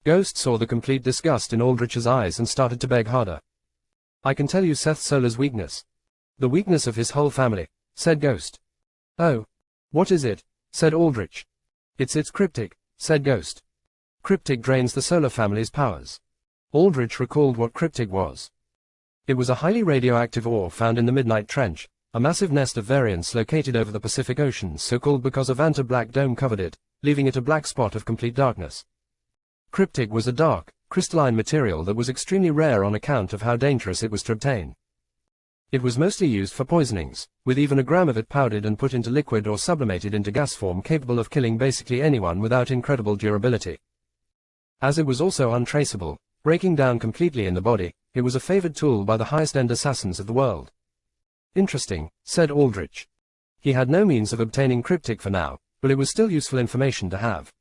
Ghost saw the complete disgust in Aldrich's eyes and started to beg harder. I can tell you Seth Solar's weakness. The weakness of his whole family, said Ghost. Oh. What is it? Said Aldrich. It's cryptic, said Ghost. Cryptic drains the Solar family's powers. Aldrich recalled what cryptic was. It was a highly radioactive ore found in the Midnight Trench, a massive nest of variants located over the Pacific Ocean, so called because a Vanta black dome covered it, leaving it a black spot of complete darkness. Cryptic was a dark, crystalline material that was extremely rare on account of how dangerous it was to obtain. It was mostly used for poisonings, with even a gram of it powdered and put into liquid or sublimated into gas form capable of killing basically anyone without incredible durability. As it was also untraceable, breaking down completely in the body, it was a favored tool by the highest-end assassins of the world. Interesting, said Aldrich. He had no means of obtaining cryptic for now, but it was still useful information to have.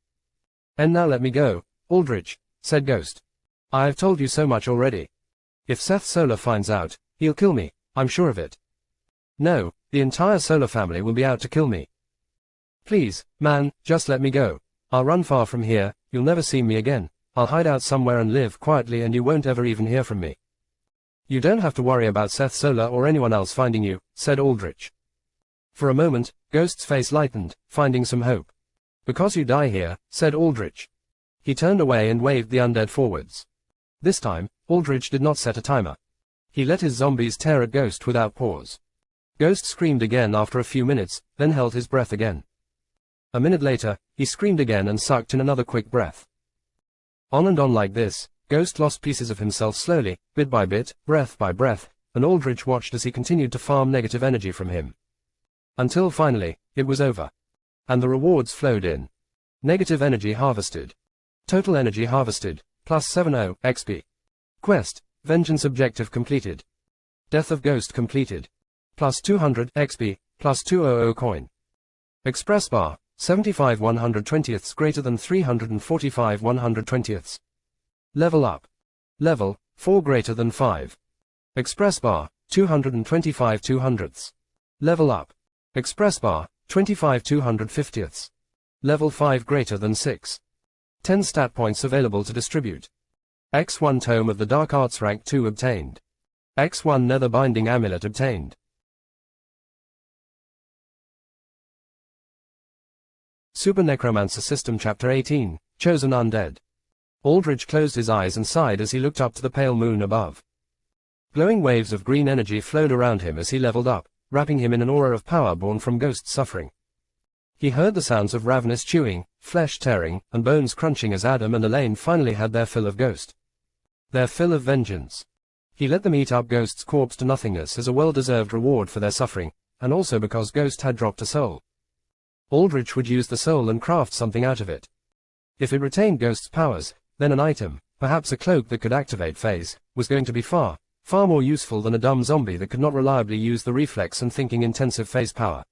And now let me go, Aldrich, said Ghost. I have told you so much already. If Seth Solar finds out, he'll kill me, I'm sure of it. No, the entire Solar family will be out to kill me. Please, man, just let me go. I'll run far from here, you'll never see me again. I'll hide out somewhere and live quietly and you won't ever even hear from me. You don't have to worry about Seth Solar or anyone else finding you, said Aldrich. For a moment, Ghost's face lightened, finding some hope. Because you die here, said Aldrich. He turned away and waved the undead forwards. This time, Aldrich did not set a timer. He let his zombies tear at Ghost without pause. Ghost screamed again after a few minutes, then held his breath again. A minute later, he screamed again and sucked in another quick breath. On and on like this, Ghost lost pieces of himself slowly, bit by bit, breath by breath, and Aldrich watched as he continued to farm negative energy from him. Until finally, it was over. And the rewards flowed in. Negative energy harvested. Total energy harvested, plus 70 XP. Quest, Vengeance objective completed. Death of Ghost completed. Plus 200 XP, plus 200 coin. Express bar, 75 120ths greater than 345 120ths. Level up. Level, 4 greater than 5. Express bar, 225 200ths. Level up. Express bar, 25 250ths. Level 5 greater than 6. 10 stat points available to distribute. X1 Tome of the Dark Arts Rank 2 obtained. X1 Nether Binding Amulet obtained. Super Necromancer System Chapter 18, Chosen Undead. Aldrich closed his eyes and sighed as he looked up to the pale moon above. Glowing waves of green energy flowed around him as he leveled up, wrapping him in an aura of power born from Ghost's suffering. He heard the sounds of ravenous chewing, flesh tearing, and bones crunching as Adam and Elaine finally had their fill of Ghost. Their fill of vengeance. He let them eat up Ghost's corpse to nothingness as a well-deserved reward for their suffering, and also because Ghost had dropped a soul. Aldrich would use the soul and craft something out of it. If it retained Ghost's powers, then an item, perhaps a cloak that could activate phase, was going to be far more useful than a dumb zombie that could not reliably use the reflex and thinking-intensive phase power.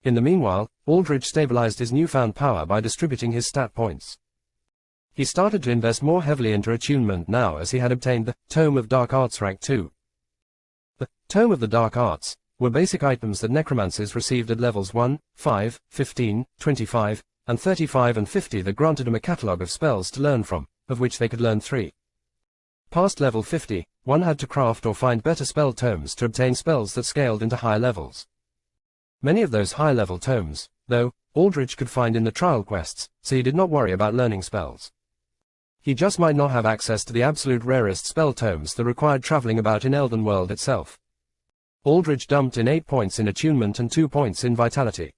In the meanwhile, Aldrich stabilized his newfound power by distributing his stat points. He started to invest more heavily into attunement now as he had obtained the Tome of Dark Arts Rank 2. The Tome of the Dark Arts were basic items that necromancers received at levels 1, 5, 15, 25, and 35 and 50 that granted them a catalogue of spells to learn from, of which they could learn 3. Past level 50, one had to craft or find better spell tomes to obtain spells that scaled into higher levels. Many of those high-level tomes, though, Aldrich could find in the trial quests, so he did not worry about learning spells. He just might not have access to the absolute rarest spell tomes that required traveling about in Elden World itself. Aldrich dumped in 8 points in attunement and 2 points in vitality.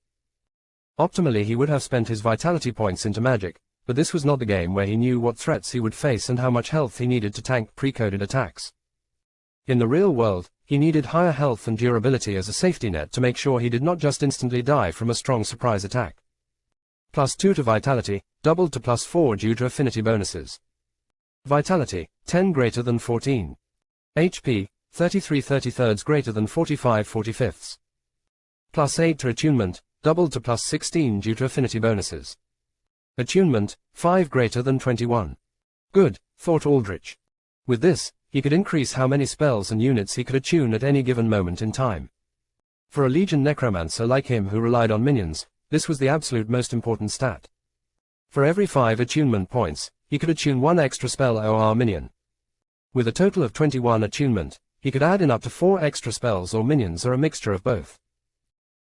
Optimally he would have spent his vitality points into magic, but this was not the game where he knew what threats he would face and how much health he needed to tank pre-coded attacks. In the real world, he needed higher health and durability as a safety net to make sure he did not just instantly die from a strong surprise attack. +2 to vitality, doubled to +4 due to affinity bonuses. Vitality, 10 greater than 14. HP, 33 33 greater than 45 45. +8 to attunement, doubled to +16 due to affinity bonuses. Attunement, 5 greater than 21. Good, thought Aldrich. With this, he could increase how many spells and units he could attune at any given moment in time. For a Legion Necromancer like him who relied on minions, this was the absolute most important stat. For every 5 attunement points, he could attune 1 extra spell or minion. With a total of 21 attunement, he could add in up to 4 extra spells or minions or a mixture of both.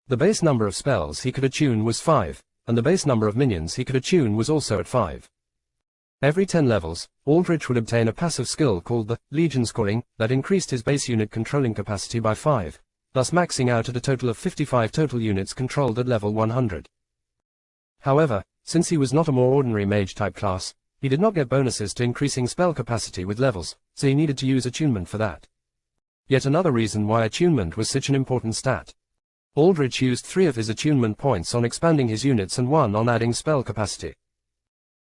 The base number of spells he could attune was 5, and the base number of minions he could attune was also at 5. Every 10 levels, Aldrich would obtain a passive skill called the Legion Scoring that increased his base unit controlling capacity by 5, thus maxing out at a total of 55 total units controlled at level 100. However, since he was not a more ordinary mage-type class, he did not get bonuses to increasing spell capacity with levels, so he needed to use attunement for that. Yet another reason why attunement was such an important stat. Aldrich used 3 of his attunement points on expanding his units and 1 on adding spell capacity.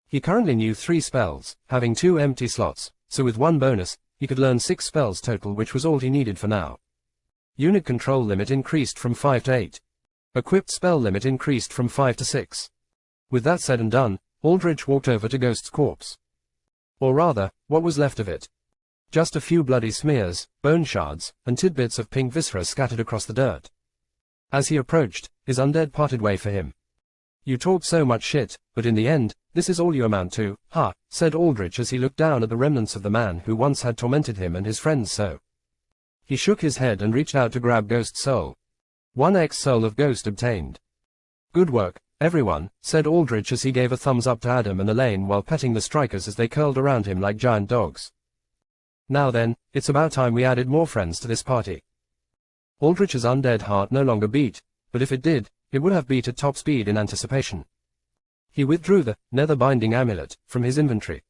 He currently knew 3 spells, having 2 empty slots, so with 1 bonus, he could learn 6 spells total, which was all he needed for now. Unit control limit increased from 5 to 8. Equipped spell limit increased from 5 to 6. With that said and done, Aldrich walked over to Ghost's corpse. Or rather, what was left of it. Just a few bloody smears, bone shards, and tidbits of pink viscera scattered across the dirt. As he approached, his undead parted way for him. "You talk so much shit, but in the end, this is all you amount to, ha," said Aldrich as he looked down at the remnants of the man who once had tormented him and his friends so. He shook his head and reached out to grab Ghost's soul. 1x soul of Ghost obtained. "Good work, everyone," said Aldrich as he gave a thumbs up to Adam and Elaine while petting the strikers as they curled around him like giant dogs. "Now then, it's about time we added more friends to this party." Aldrich's undead heart no longer beat, but if it did, it would have beat at top speed in anticipation. He withdrew the Nether Binding Amulet from his inventory.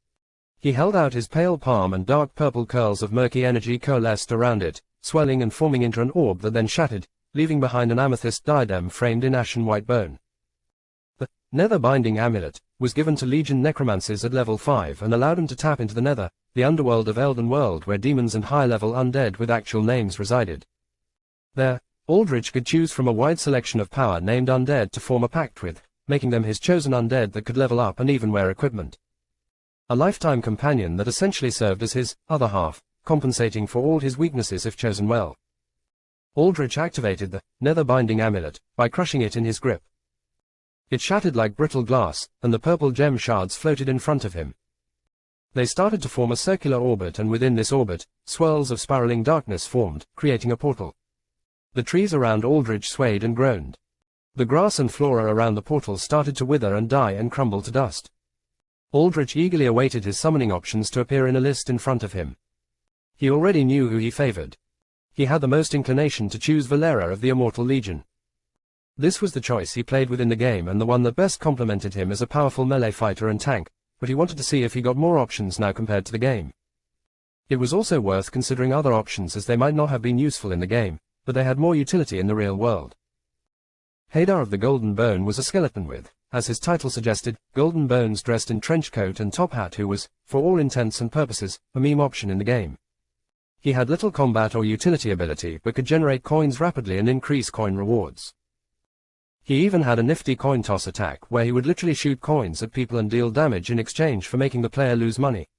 He held out his pale palm and dark purple curls of murky energy coalesced around it, swelling and forming into an orb that then shattered, leaving behind an amethyst diadem framed in ashen white bone. The Nether Binding Amulet was given to Legion Necromancers at level 5 and allowed them to tap into the Nether, the underworld of Elden World where demons and high-level undead with actual names resided. There, Aldrich could choose from a wide selection of power named undead to form a pact with, making them his chosen undead that could level up and even wear equipment. A lifetime companion that essentially served as his other half, compensating for all his weaknesses if chosen well. Aldrich activated the Nether Binding Amulet by crushing it in his grip. It shattered like brittle glass, and the purple gem shards floated in front of him. They started to form a circular orbit, and within this orbit, swirls of spiraling darkness formed, creating a portal. The trees around Aldrich swayed and groaned. The grass and flora around the portal started to wither and die and crumble to dust. Aldrich eagerly awaited his summoning options to appear in a list in front of him. He already knew who he favored. He had the most inclination to choose Valera of the Immortal Legion. This was the choice he played within the game and the one that best complemented him as a powerful melee fighter and tank, but he wanted to see if he got more options now compared to the game. It was also worth considering other options, as they might not have been useful in the game, but they had more utility in the real world. Hadar of the Golden Bone was a skeleton with, as his title suggested, golden bones dressed in trench coat and top hat, who was, for all intents and purposes, a meme option in the game. He had little combat or utility ability but could generate coins rapidly and increase coin rewards. He even had a nifty coin toss attack where he would literally shoot coins at people and deal damage in exchange for making the player lose money.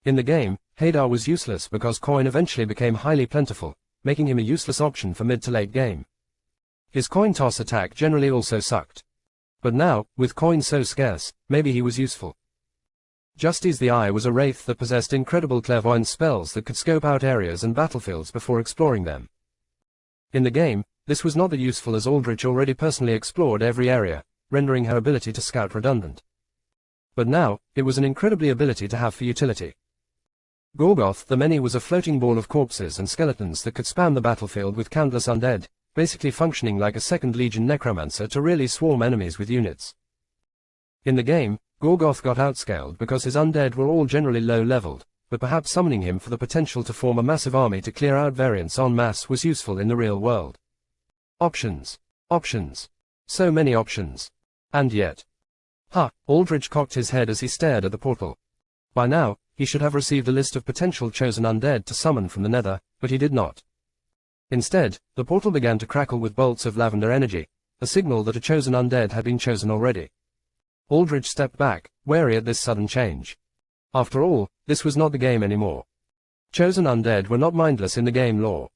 In the game, Hadar was useless because coin eventually became highly plentiful, making him a useless option for mid to late game. His coin toss attack generally also sucked. But now, with coins so scarce, maybe he was useful. Justice the Eye was a wraith that possessed incredible clairvoyance spells that could scope out areas and battlefields before exploring them. In the game, this was not that useful, as Aldrich already personally explored every area, rendering her ability to scout redundant. But now, it was an incredibly ability to have for utility. Gorgoth the Many was a floating ball of corpses and skeletons that could spam the battlefield with countless undead, basically functioning like a second Legion Necromancer to really swarm enemies with units. In the game, Gorgoth got outscaled because his undead were all generally low-leveled, but perhaps summoning him for the potential to form a massive army to clear out variants en masse was useful in the real world. Options. Options. So many options. And yet. Aldrich cocked his head as he stared at the portal. By now, he should have received a list of potential chosen undead to summon from the nether, but he did not. Instead, the portal began to crackle with bolts of lavender energy, a signal that a chosen undead had been chosen already. Aldrich stepped back, wary at this sudden change. After all, this was not the game anymore. Chosen undead were not mindless in the game lore.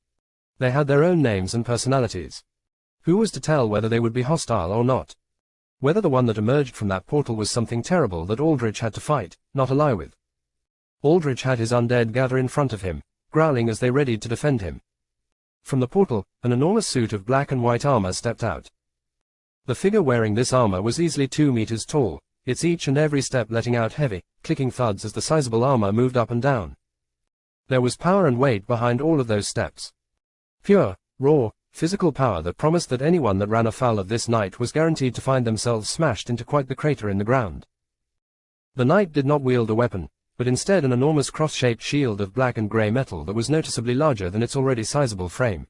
They had their own names and personalities. Who was to tell whether they would be hostile or not? Whether the one that emerged from that portal was something terrible that Aldrich had to fight, not ally with. Aldrich had his undead gather in front of him, growling as they readied to defend him. From the portal, an enormous suit of black and white armor stepped out. The figure wearing this armor was easily 2 meters tall, its each and every step letting out heavy, clicking thuds as the sizable armor moved up and down. There was power and weight behind all of those steps. Pure, raw, physical power that promised that anyone that ran afoul of this knight was guaranteed to find themselves smashed into quite the crater in the ground. The knight did not wield a weapon, but instead an enormous cross-shaped shield of black and grey metal that was noticeably larger than its already sizable frame.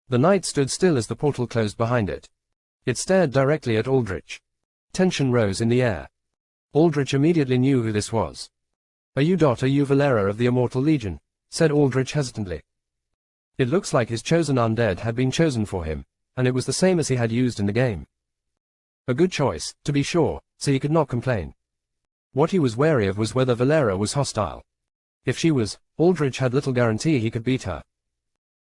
The knight stood still as the portal closed behind it. It stared directly at Aldrich. Tension rose in the air. Aldrich immediately knew who this was. Are you Valera of the Immortal Legion? Said Aldrich hesitantly. It looks like his chosen undead had been chosen for him, and it was the same as he had used in the game. A good choice, to be sure, so he could not complain. What he was wary of was whether Valera was hostile. If she was, Aldrich had little guarantee he could beat her.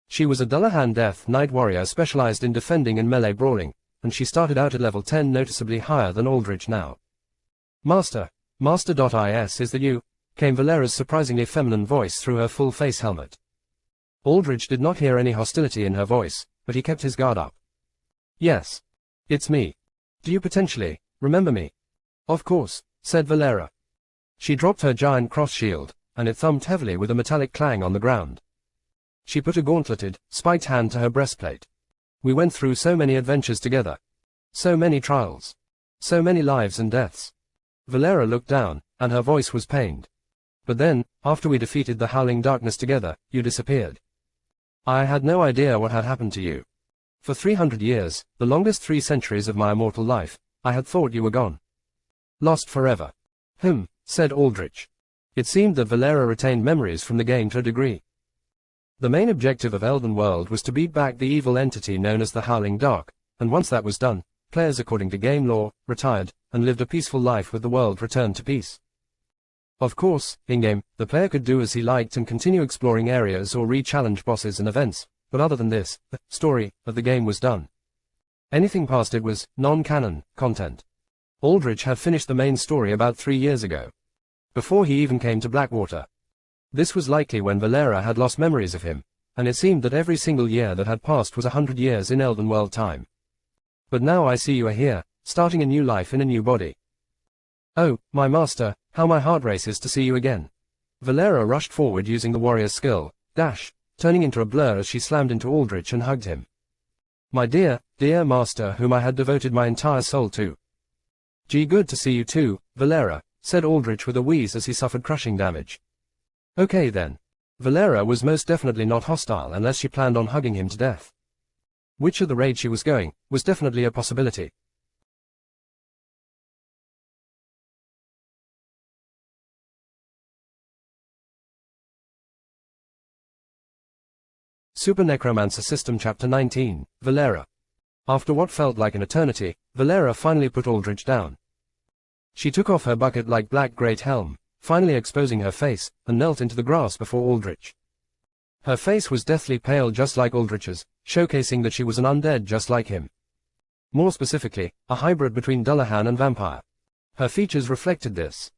She was a Dullahan Death Knight warrior specialized in defending and melee brawling, and she started out at level 10, noticeably higher than Aldrich now. Master.is, is that you? Came Valera's surprisingly feminine voice through her full face helmet. Aldrich did not hear any hostility in her voice, but he kept his guard up. Yes. It's me. Do you potentially remember me? Of course, said Valera. She dropped her giant cross shield, and it thumped heavily with a metallic clang on the ground. She put a gauntleted, spiked hand to her breastplate. We went through so many adventures together. So many trials. So many lives and deaths. Valera looked down, and her voice was pained. But then, after we defeated the Howling Darkness together, you disappeared. I had no idea what had happened to you. For 300 years, the longest 3 centuries of my immortal life, I had thought you were gone. Lost forever. Said Aldrich. It seemed that Valera retained memories from the game to a degree. The main objective of Elden World was to beat back the evil entity known as the Howling Dark, and once that was done, players according to game lore, retired, and lived a peaceful life with the world returned to peace. Of course, in-game, the player could do as he liked and continue exploring areas or re-challenge bosses and events, but other than this, the story of the game was done. Anything past it was non-canon content. Aldrich had finished the main story about 3 years ago, before he even came to Blackwater. This was likely when Valera had lost memories of him, and it seemed that every single year that had passed was 100 years in Elven World time. But now I see you are here, starting a new life in a new body. Oh, my master, how my heart races to see you again. Valera rushed forward using the warrior's skill, dash, turning into a blur as she slammed into Aldrich and hugged him. My dear, dear master whom I had devoted my entire soul to. Gee, good to see you too, Valera, said Aldrich with a wheeze as he suffered crushing damage. Okay then. Valera was most definitely not hostile unless she planned on hugging him to death. Which of the raid she was going, was definitely a possibility. Super Necromancer System Chapter 19, Valera. After what felt like an eternity, Valera finally put Aldrich down. She took off her bucket-like black great helm, finally exposing her face, and knelt into the grass before Aldrich. Her face was deathly pale just like Aldrich's, showcasing that she was an undead just like him. More specifically, a hybrid between Dullahan and vampire. Her features reflected this.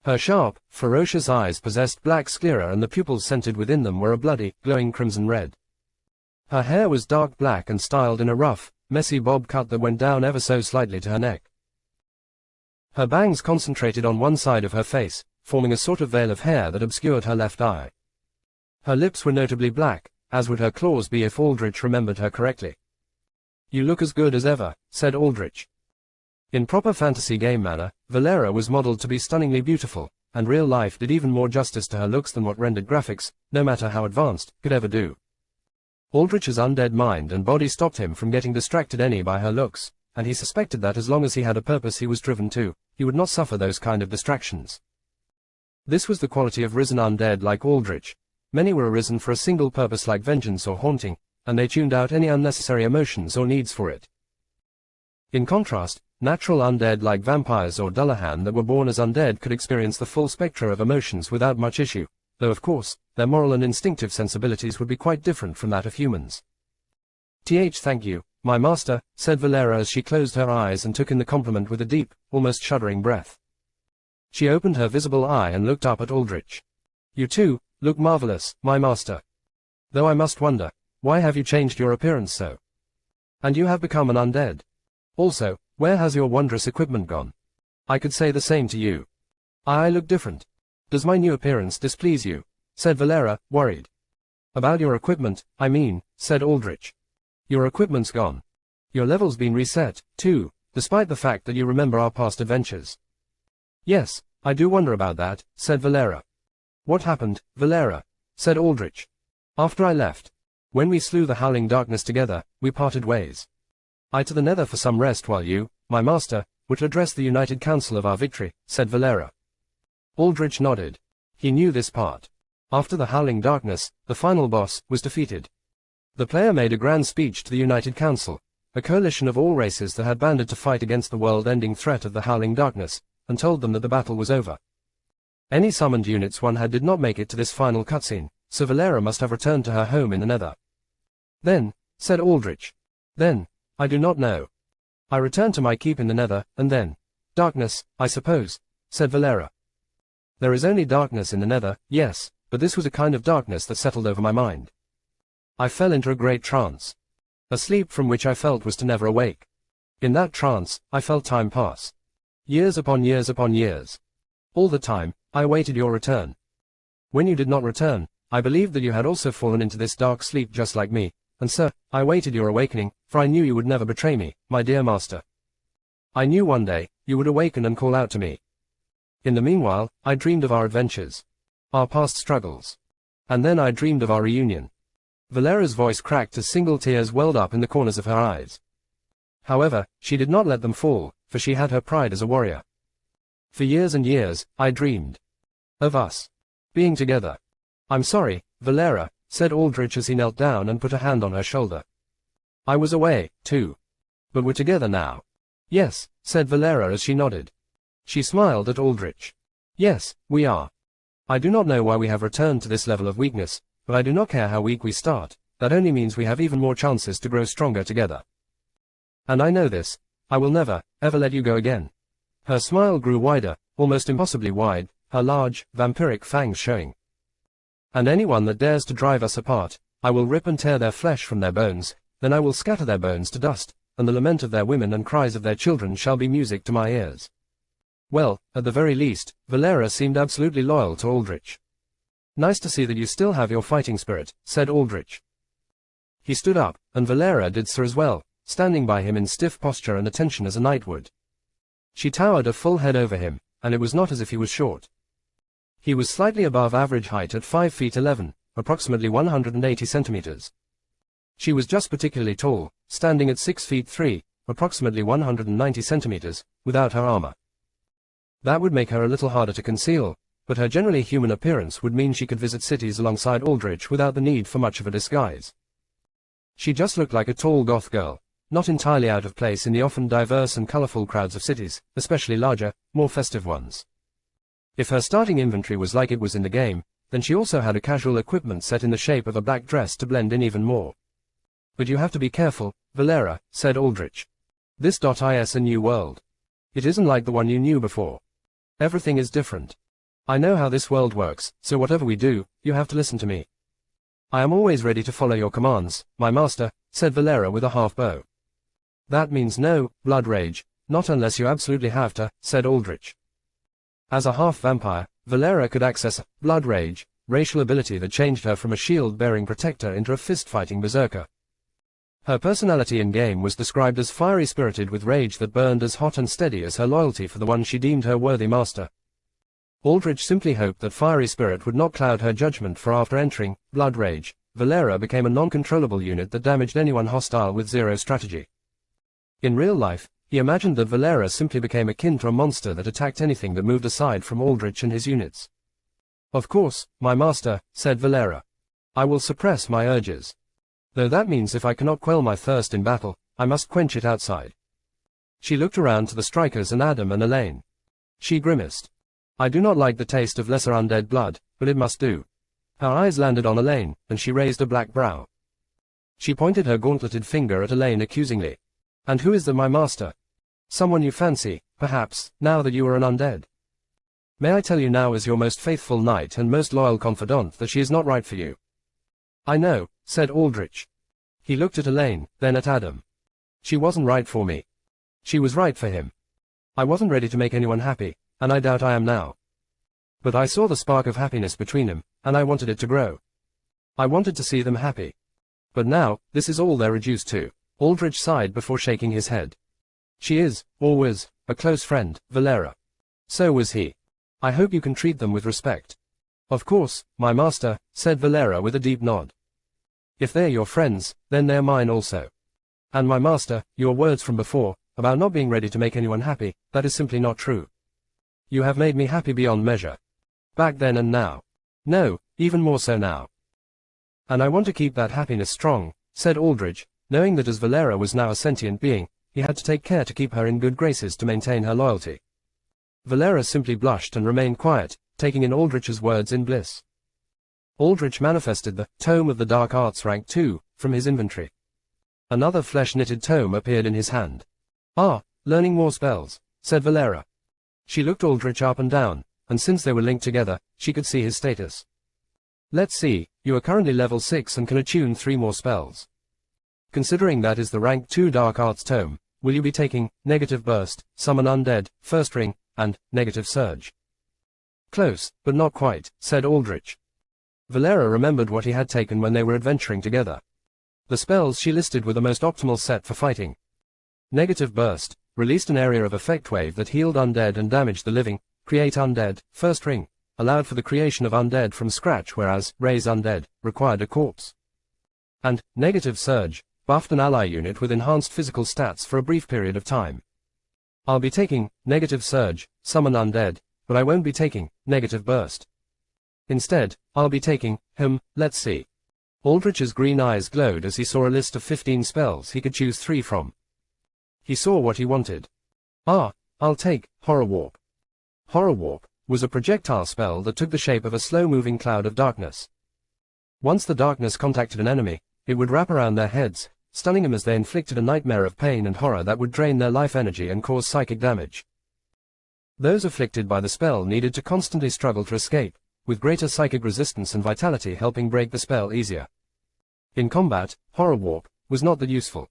Her sharp, ferocious eyes possessed black sclera and the pupils centered within them were a bloody, glowing crimson red. Her hair was dark black and styled in a rough, messy bob cut that went down ever so slightly to her neck. Her bangs concentrated on one side of her face, forming a sort of veil of hair that obscured her left eye. Her lips were notably black, as would her claws be if Aldrich remembered her correctly. You look as good as ever, said Aldrich. In proper fantasy game manner, Valera was modeled to be stunningly beautiful, and real life did even more justice to her looks than what rendered graphics, no matter how advanced, could ever do. Aldrich's undead mind and body stopped him from getting distracted any by her looks, and he suspected that as long as he had a purpose he was driven to, he would not suffer those kind of distractions. This was the quality of risen undead like Aldrich. Many were arisen for a single purpose like vengeance or haunting, and they tuned out any unnecessary emotions or needs for it. In contrast, natural undead like vampires or Dullahan that were born as undead could experience the full spectra of emotions without much issue, though of course, their moral and instinctive sensibilities would be quite different from that of humans. Thank you, my master, said Valera as she closed her eyes and took in the compliment with a deep, almost shuddering breath. She opened her visible eye and looked up at Aldrich. You too, look marvelous, my master. Though I must wonder, why have you changed your appearance so? And you have become an undead. Also, where has your wondrous equipment gone? I could say the same to you. I look different. Does my new appearance displease you? Said Valera, worried. About your equipment, I mean, said Aldrich. Your equipment's gone. Your level's been reset, too, despite the fact that you remember our past adventures. Yes, I do wonder about that, said Valera. What happened, Valera? Said Aldrich. After I left. When we slew the Howling Darkness together, we parted ways. I to the Nether for some rest while you, my master, were to address the united council of our victory, said Valera. Aldrich nodded. He knew this part. After the Howling Darkness, the final boss, was defeated. The player made a grand speech to the United Council, a coalition of all races that had banded to fight against the world-ending threat of the Howling Darkness, and told them that the battle was over. Any summoned units one had did not make it to this final cutscene, so Valera must have returned to her home in the Nether. Then, said Aldrich. Then, I do not know. I returned to my keep in the Nether, and then, darkness, I suppose, said Valera. There is only darkness in the Nether, yes, but this was a kind of darkness that settled over my mind. I fell into a great trance. A sleep from which I felt was to never awake. In that trance, I felt time pass. Years upon years upon years. All the time, I awaited your return. When you did not return, I believed that you had also fallen into this dark sleep just like me, and sir, I awaited your awakening, for I knew you would never betray me, my dear master. I knew one day, you would awaken and call out to me. In the meanwhile, I dreamed of our adventures. Our past struggles. And then I dreamed of our reunion. Valera's voice cracked as single tears welled up in the corners of her eyes. However, she did not let them fall, for she had her pride as a warrior. For years and years, I dreamed of us being together. I'm sorry, Valera, said Aldrich as he knelt down and put a hand on her shoulder. I was away, too. But we're together now. Yes, said Valera as she nodded. She smiled at Aldrich. Yes, we are. I do not know why we have returned to this level of weakness, but I do not care how weak we start, that only means we have even more chances to grow stronger together. And I know this. I will never, ever let you go again. Her smile grew wider, almost impossibly wide, her large, vampiric fangs showing. And anyone that dares to drive us apart, I will rip and tear their flesh from their bones, then I will scatter their bones to dust, and the lament of their women and cries of their children shall be music to my ears. Well, at the very least, Valera seemed absolutely loyal to Aldrich. Nice to see that you still have your fighting spirit, said Aldrich. He stood up, and Valera did so as well, standing by him in stiff posture and attention as a knight would. She towered a full head over him, and it was not as if he was short. He was slightly above average height at 5 feet 11, approximately 180 centimeters. She was just particularly tall, standing at 6 feet 3, approximately 190 centimeters, without her armor. That would make her a little harder to conceal, but her generally human appearance would mean she could visit cities alongside Aldrich without the need for much of a disguise. She just looked like a tall goth girl, not entirely out of place in the often diverse and colorful crowds of cities, especially larger, more festive ones. If her starting inventory was like it was in the game, then she also had a casual equipment set in the shape of a black dress to blend in even more. But you have to be careful, Valera, said Aldrich. This is a new world. It isn't like the one you knew before. Everything is different. I know how this world works, so whatever we do, you have to listen to me. I am always ready to follow your commands, my master, said Valera with a half bow. That means no, blood rage, not unless you absolutely have to, said Aldrich. As a half-vampire, Valera could access blood rage, racial ability that changed her from a shield-bearing protector into a fist-fighting berserker. Her personality in-game was described as fiery-spirited with rage that burned as hot and steady as her loyalty for the one she deemed her worthy master. Aldrich simply hoped that fiery spirit would not cloud her judgment, for after entering blood rage, Valera became a non-controllable unit that damaged anyone hostile with zero strategy. In real life, he imagined that Valera simply became akin to a monster that attacked anything that moved aside from Aldrich and his units. Of course, my master, said Valera. I will suppress my urges. Though that means if I cannot quell my thirst in battle, I must quench it outside. She looked around to the strikers and Adam and Elaine. She grimaced. I do not like the taste of lesser undead blood, but it must do. Her eyes landed on Elaine, and she raised a black brow. She pointed her gauntleted finger at Elaine accusingly. And who is my master? Someone you fancy, perhaps, now that you are an undead. May I tell you now as your most faithful knight and most loyal confidant that she is not right for you? I know, said Aldrich. He looked at Elaine, then at Adam. She wasn't right for me. She was right for him. I wasn't ready to make anyone happy, and I doubt I am now. But I saw the spark of happiness between them, and I wanted it to grow. I wanted to see them happy. But now, this is all they're reduced to. Aldrich sighed before shaking his head. She is, or was, a close friend, Valera. So was he. I hope you can treat them with respect. Of course, my master, said Valera with a deep nod. If they're your friends, then they're mine also. And my master, your words from before, about not being ready to make anyone happy, that is simply not true. You have made me happy beyond measure. Back then and now. No, even more so now. And I want to keep that happiness strong, said Aldrich, knowing that as Valera was now a sentient being, he had to take care to keep her in good graces to maintain her loyalty. Valera simply blushed and remained quiet, taking in Aldrich's words in bliss. Aldrich manifested the Tome of the Dark Arts Rank 2 from his inventory. Another flesh-knitted tome appeared in his hand. Ah, learning more spells, said Valera. She looked Aldrich up and down, and since they were linked together, she could see his status. Let's see, you are currently level 6 and can attune 3 more spells. Considering that is the Rank 2 Dark Arts Tome, will you be taking Negative Burst, Summon Undead, First Ring, and Negative Surge? Close, but not quite, said Aldrich. Valera remembered what he had taken when they were adventuring together. The spells she listed were the most optimal set for fighting. Negative Burst released an area of effect wave that healed undead and damaged the living. Create Undead, First Ring, allowed for the creation of undead from scratch, whereas Raise Undead required a corpse. And Negative Surge buffed an ally unit with enhanced physical stats for a brief period of time. I'll be taking Negative Surge, Summon Undead, but I won't be taking Negative Burst. Instead, I'll be taking, let's see. Aldrich's green eyes glowed as he saw a list of 15 spells he could choose 3 from. He saw what he wanted. Ah, I'll take Horror Warp. Horror Warp was a projectile spell that took the shape of a slow-moving cloud of darkness. Once the darkness contacted an enemy, it would wrap around their heads, stunning him as they inflicted a nightmare of pain and horror that would drain their life energy and cause psychic damage. Those afflicted by the spell needed to constantly struggle to escape, with greater psychic resistance and vitality helping break the spell easier. In combat, Horror Warp was not that useful.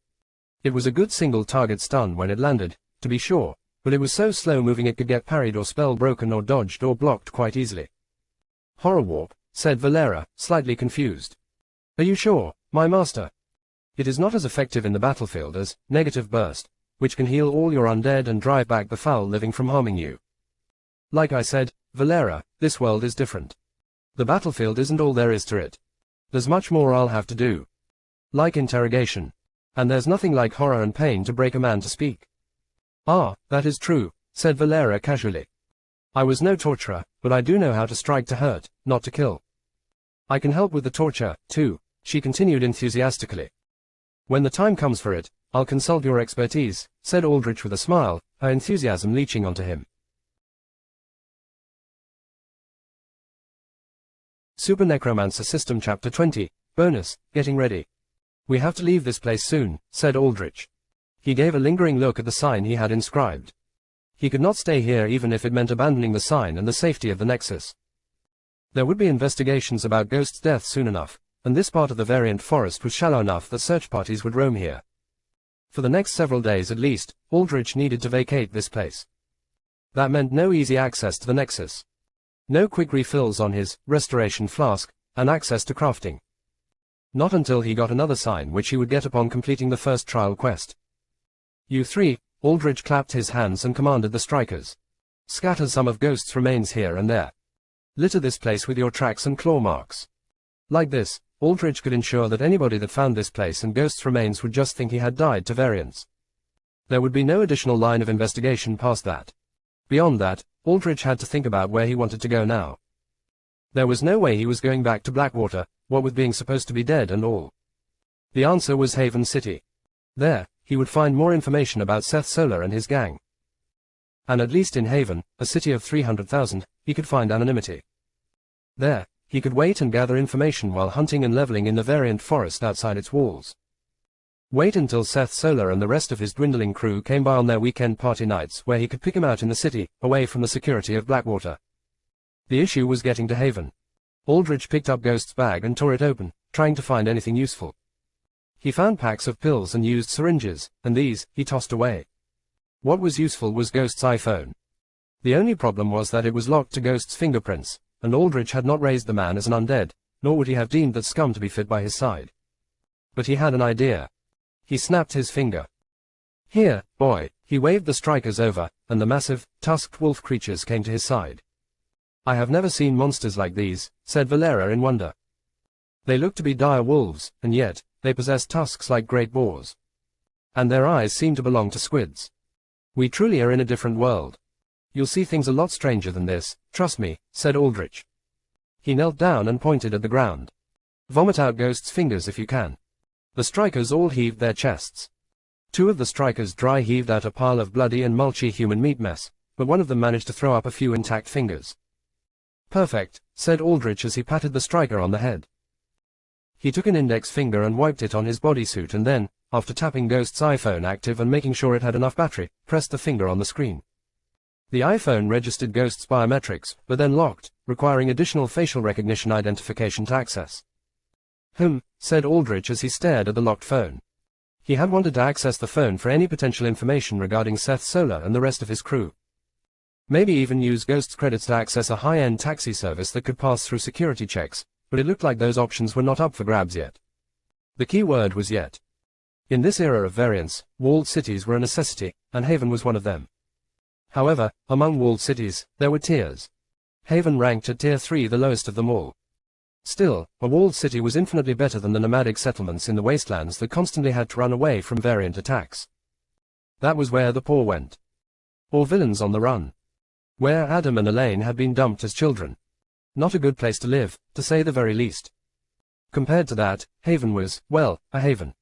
It was a good single-target stun when it landed, to be sure, but it was so slow-moving it could get parried or spell broken or dodged or blocked quite easily. Horror Warp, said Valera, slightly confused. Are you sure, my master? It is not as effective in the battlefield as Negative Burst, which can heal all your undead and drive back the foul living from harming you. Like I said, Valera, this world is different. The battlefield isn't all there is to it. There's much more I'll have to do. Like interrogation. And there's nothing like horror and pain to break a man to speak. Ah, that is true, said Valera casually. I was no torturer, but I do know how to strike to hurt, not to kill. I can help with the torture, too, she continued enthusiastically. When the time comes for it, I'll consult your expertise, said Aldrich with a smile, her enthusiasm leeching onto him. Super Necromancer System Chapter 20, Bonus, Getting Ready. We have to leave this place soon, said Aldrich. He gave a lingering look at the sign he had inscribed. He could not stay here even if it meant abandoning the sign and the safety of the Nexus. There would be investigations about Ghost's death soon enough, and this part of the Variant Forest was shallow enough that search parties would roam here. For the next several days at least, Aldrich needed to vacate this place. That meant no easy access to the Nexus. No quick refills on his restoration flask, and access to crafting. Not until he got another sign which he would get upon completing the first trial quest. You three, Aldrich clapped his hands and commanded the strikers. Scatter some of Ghost's remains here and there. Litter this place with your tracks and claw marks. Like this, Aldrich could ensure that anybody that found this place and Ghost's remains would just think he had died to variants. There would be no additional line of investigation past that. Beyond that, Aldrich had to think about where he wanted to go now. There was no way he was going back to Blackwater, what with being supposed to be dead and all. The answer was Haven City. There, he would find more information about Seth Solar and his gang. And at least in Haven, a city of 300,000, he could find anonymity. There, he could wait and gather information while hunting and leveling in the Variant Forest outside its walls. Wait until Seth Solar and the rest of his dwindling crew came by on their weekend party nights where he could pick him out in the city, away from the security of Blackwater. The issue was getting to Haven. Aldrich picked up Ghost's bag and tore it open, trying to find anything useful. He found packs of pills and used syringes, and these, he tossed away. What was useful was Ghost's iPhone. The only problem was that it was locked to Ghost's fingerprints, and Aldrich had not raised the man as an undead, nor would he have deemed that scum to be fit by his side. But he had an idea. He snapped his finger. Here, boy, he waved the strikers over, and the massive, tusked wolf creatures came to his side. I have never seen monsters like these, said Valera in wonder. They looked to be dire wolves, and yet, they possessed tusks like great boars. And their eyes seemed to belong to squids. We truly are in a different world. You'll see things a lot stranger than this, trust me, said Aldrich. He knelt down and pointed at the ground. Vomit out Ghost's fingers if you can. The strikers all heaved their chests. Two of the strikers dry heaved out a pile of bloody and mulchy human meat mess, but one of them managed to throw up a few intact fingers. Perfect, said Aldrich as he patted the striker on the head. He took an index finger and wiped it on his bodysuit and then, after tapping Ghost's iPhone active and making sure it had enough battery, pressed the finger on the screen. The iPhone registered Ghost's biometrics, but then locked, requiring additional facial recognition identification to access. Said Aldrich as he stared at the locked phone. He had wanted to access the phone for any potential information regarding Seth Solar and the rest of his crew. Maybe even use Ghost's credits to access a high-end taxi service that could pass through security checks, but it looked like those options were not up for grabs yet. The key word was yet. In this era of variance, walled cities were a necessity, and Haven was one of them. However, among walled cities, there were tiers. Haven ranked at Tier 3, the lowest of them all. Still, a walled city was infinitely better than the nomadic settlements in the wastelands that constantly had to run away from variant attacks. That was where the poor went. Or villains on the run. Where Adam and Elaine had been dumped as children. Not a good place to live, to say the very least. Compared to that, Haven was, well, a haven.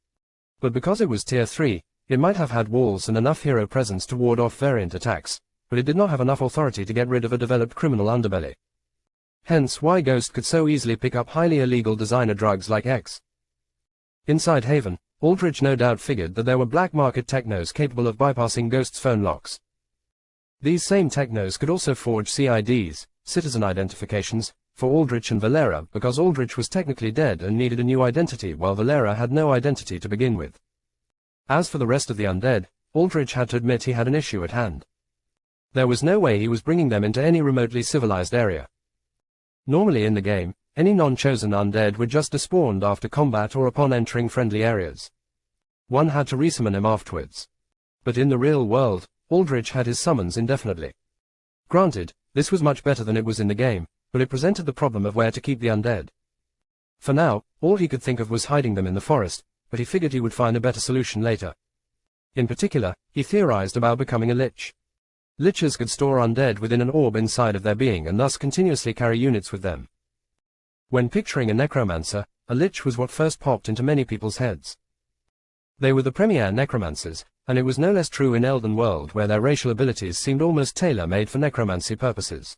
But because it was Tier 3, it might have had walls and enough hero presence to ward off variant attacks, but it did not have enough authority to get rid of a developed criminal underbelly. Hence why Ghost could so easily pick up highly illegal designer drugs like X. Inside Haven, Aldrich no doubt figured that there were black market technos capable of bypassing Ghost's phone locks. These same technos could also forge CIDs, citizen identifications, for Aldrich and Valera because Aldrich was technically dead and needed a new identity while Valera had no identity to begin with. As for the rest of the undead, Aldrich had to admit he had an issue at hand. There was no way he was bringing them into any remotely civilized area. Normally in the game, any non-chosen undead were just despawned after combat or upon entering friendly areas. One had to resummon him afterwards. But in the real world, Aldrich had his summons indefinitely. Granted, this was much better than it was in the game, but it presented the problem of where to keep the undead. For now, all he could think of was hiding them in the forest, but he figured he would find a better solution later. In particular, he theorized about becoming a lich. Liches could store undead within an orb inside of their being and thus continuously carry units with them. When picturing a necromancer, a lich was what first popped into many people's heads. They were the premier necromancers, and it was no less true in Elden World where their racial abilities seemed almost tailor-made for necromancy purposes.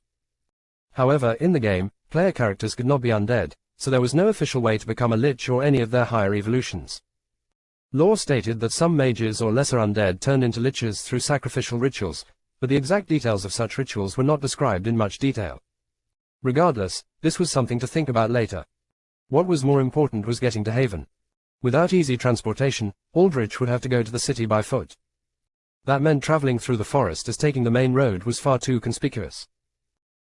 However, in the game, player characters could not be undead, so there was no official way to become a lich or any of their higher evolutions. Lore stated that some mages or lesser undead turned into liches through sacrificial rituals, but the exact details of such rituals were not described in much detail. Regardless, this was something to think about later. What was more important was getting to Haven. Without easy transportation, Aldrich would have to go to the city by foot. That meant traveling through the forest as taking the main road was far too conspicuous.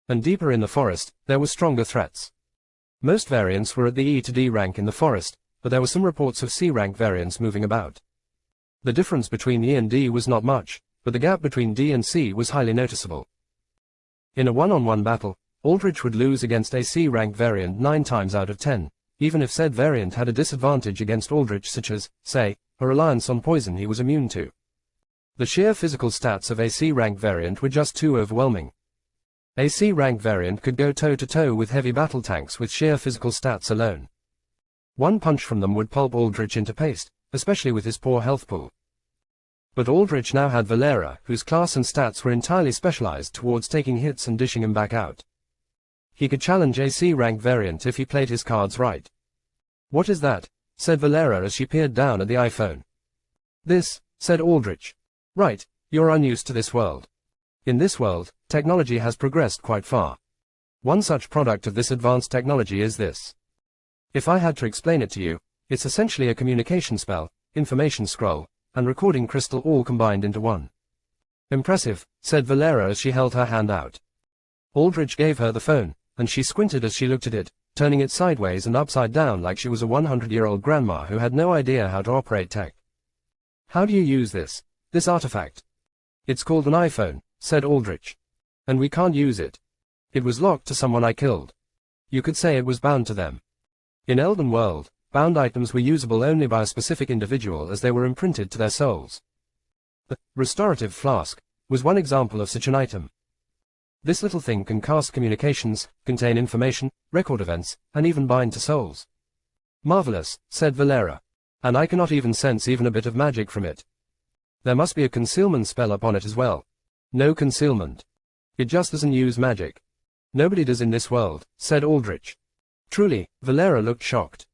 And deeper in the forest, there were stronger threats. Most variants were at the E to D rank in the forest, but there were some reports of C rank variants moving about. The difference between E and D was not much, but the gap between D and C was highly noticeable. In a one-on-one battle, Aldrich would lose against a C rank variant 9 times out of 10, even if said variant had a disadvantage against Aldrich such as, say, a reliance on poison he was immune to. The sheer physical stats of a C rank variant were just too overwhelming. A C rank variant could go toe-to-toe with heavy battle tanks with sheer physical stats alone. One punch from them would pulp Aldrich into paste, especially with his poor health pool. But Aldrich now had Valera, whose class and stats were entirely specialized towards taking hits and dishing him back out. He could challenge a C rank variant if he played his cards right. "What is that?" said Valera as she peered down at the iPhone. "This," said Aldrich. "Right, you're unused to this world. In this world, technology has progressed quite far. One such product of this advanced technology is this. If I had to explain it to you, it's essentially a communication spell, information scroll, and recording crystal all combined into one." "Impressive," said Valera as she held her hand out. Aldrich gave her the phone, and she squinted as she looked at it, turning it sideways and upside down like she was a 100-year-old grandma who had no idea how to operate tech. "How do you use this artifact?" "It's called an iPhone," said Aldrich. "And we can't use it. It was locked to someone I killed. You could say it was bound to them." In Elden World, bound items were usable only by a specific individual as they were imprinted to their souls. The restorative flask was one example of such an item. This little thing can cast communications, contain information, record events, and even bind to souls. "Marvelous," said Valera. "And I cannot even sense even a bit of magic from it. There must be a concealment spell upon it as well." "No concealment. It just doesn't use magic. Nobody does in this world," said Aldrich. Truly, Valera looked shocked.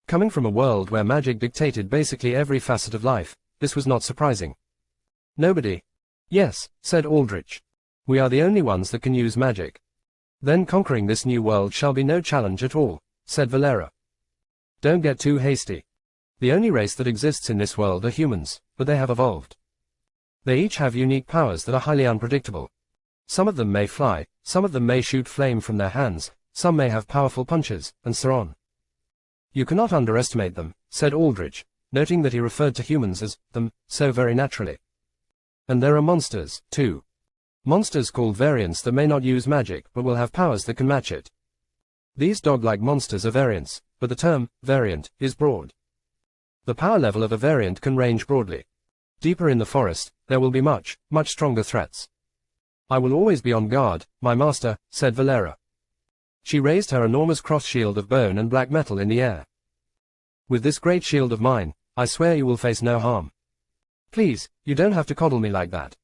Coming from a world where magic dictated basically every facet of life, this was not surprising. "Nobody?" "Yes," said Aldrich. "We are the only ones that can use magic." "Then conquering this new world shall be no challenge at all," said Valera. "Don't get too hasty. The only race that exists in this world are humans, but they have evolved. They each have unique powers that are highly unpredictable. Some of them may fly, some of them may shoot flame from their hands, some may have powerful punches, and so on. You cannot underestimate them," said Aldrich, noting that he referred to humans as them so very naturally. "And there are monsters, too. Monsters called variants that may not use magic but will have powers that can match it. These dog-like monsters are variants, but the term variant is broad. The power level of a variant can range broadly. Deeper in the forest, there will be much stronger threats. I will always be on guard, my master," said Valera. She raised her enormous cross shield of bone and black metal in the air. "With this great shield of mine, I swear you will face no harm. Please, you don't have to coddle me like that.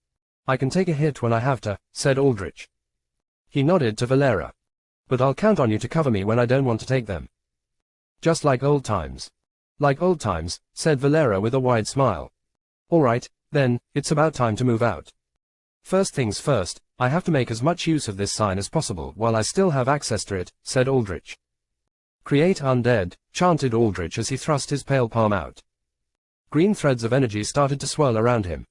I can take a hit when I have to," said Aldrich. He nodded to Valera. "But I'll count on you to cover me when I don't want to take them. Just like old times." Like old times, said Valera with a wide smile. Alright, then, it's about time to move out. First things first, I have to make as much use of this sign as possible while I still have access to it, said Aldrich. Create undead, chanted Aldrich as he thrust his pale palm out. Green threads of energy started to swirl around him.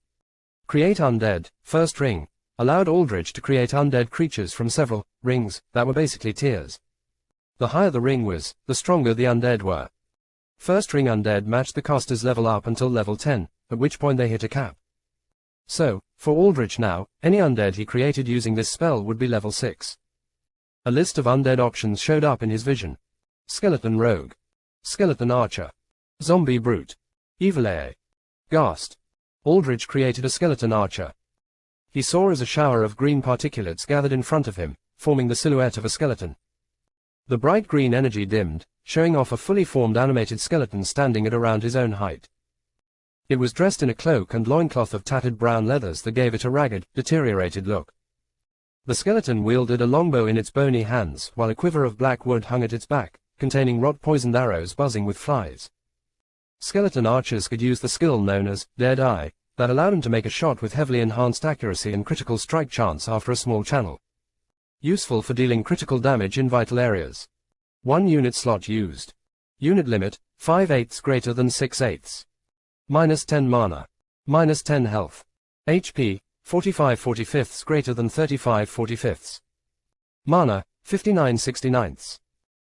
Create undead, first ring, allowed Aldrich to create undead creatures from several rings that were basically tiers. The higher the ring was, the stronger the undead were. First ring undead matched the caster's level up until level 10, at which point they hit a cap. So, for Aldrich now, any undead he created using this spell would be level 6. A list of undead options showed up in his vision. Skeleton Rogue. Skeleton Archer. Zombie Brute. Evil AA. Ghast. Aldrich created a Skeleton Archer. He saw as a shower of green particulates gathered in front of him, forming the silhouette of a skeleton. The bright green energy dimmed, showing off a fully formed animated skeleton standing at around his own height. It was dressed in a cloak and loincloth of tattered brown leathers that gave it a ragged, deteriorated look. The skeleton wielded a longbow in its bony hands, while a quiver of black wood hung at its back, containing rot-poisoned arrows buzzing with flies. Skeleton archers could use the skill known as Dead Eye, that allowed them to make a shot with heavily enhanced accuracy and critical strike chance after a small channel. Useful for dealing critical damage in vital areas. 1 unit slot used. Unit limit, 5/8 greater than 6/8. -10 mana. -10 health. HP, 45/45 greater than 35/45. Mana, 59/69.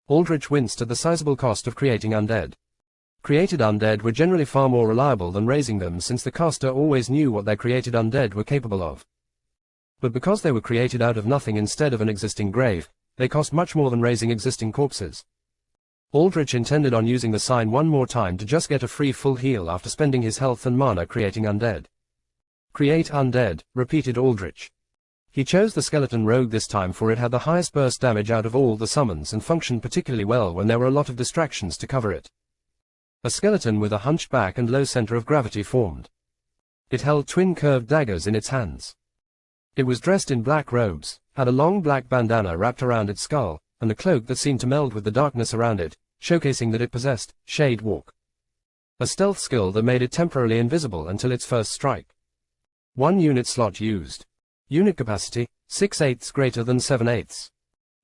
Aldrich winced at the sizable cost of creating undead. Created undead were generally far more reliable than raising them since the caster always knew what their created undead were capable of. But because they were created out of nothing instead of an existing grave, they cost much more than raising existing corpses. Aldrich intended on using the sign one more time to just get a free full heal after spending his health and mana creating undead. Create undead, repeated Aldrich. He chose the Skeleton Rogue this time for it had the highest burst damage out of all the summons and functioned particularly well when there were a lot of distractions to cover it. A skeleton with a hunched back and low center of gravity formed. It held twin curved daggers in its hands. It was dressed in black robes, had a long black bandana wrapped around its skull, and a cloak that seemed to meld with the darkness around it, showcasing that it possessed Shade Walk. A stealth skill that made it temporarily invisible until its first strike. 1 unit slot used. Unit capacity, 6/8 greater than 7/8.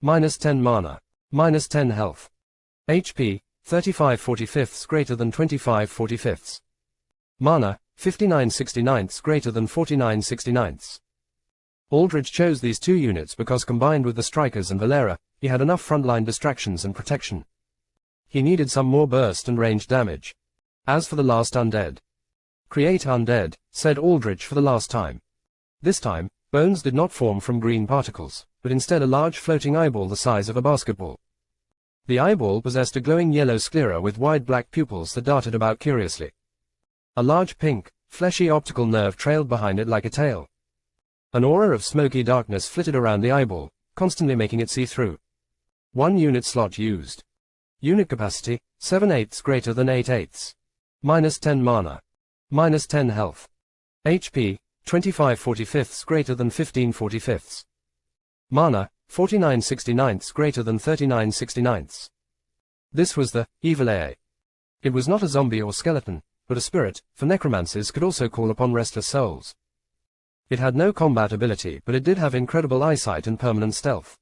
-10 mana. -10 health. HP, 35/45 greater than 25/45. Mana, 59/69 greater than 49/69. Aldrich chose these 2 units because combined with the Strikers and Valera, he had enough frontline distractions and protection. He needed some more burst and range damage. As for the last undead. Create undead, said Aldrich for the last time. This time, bones did not form from green particles, but instead a large floating eyeball the size of a basketball. The eyeball possessed a glowing yellow sclera with wide black pupils that darted about curiously. A large pink, fleshy optical nerve trailed behind it like a tail. An aura of smoky darkness flitted around the eyeball, constantly making it see-through. 1 unit slot used. Unit capacity, 7/8 greater than 8/8. -10 mana. -10 health. HP, 25/45 greater than 15/45. Mana, 49/69 greater than 39/69. This was the Evil AA. It was not a zombie or skeleton, but a spirit, for necromancers could also call upon restless souls. It had no combat ability, but it did have incredible eyesight and permanent stealth.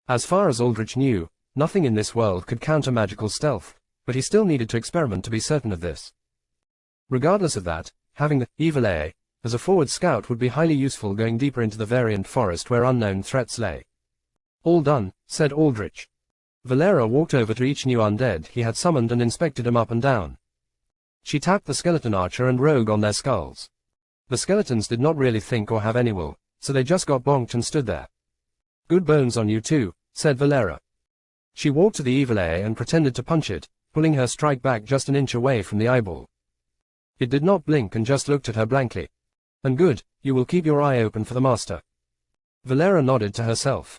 As far as Aldrich knew, nothing in this world could counter magical stealth, but he still needed to experiment to be certain of this. Regardless of that, having the Evil AA as a forward scout would be highly useful going deeper into the variant forest where unknown threats lay. All done, said Aldrich. Valera walked over to each new undead he had summoned and inspected them up and down. She tapped the skeleton archer and rogue on their skulls. The skeletons did not really think or have any will, so they just got bonked and stood there. Good bones on you too, said Valera. She walked to the Evil AA and pretended to punch it, pulling her strike back just an inch away from the eyeball. It did not blink and just looked at her blankly. And good, you will keep your eye open for the master. Valera nodded to herself.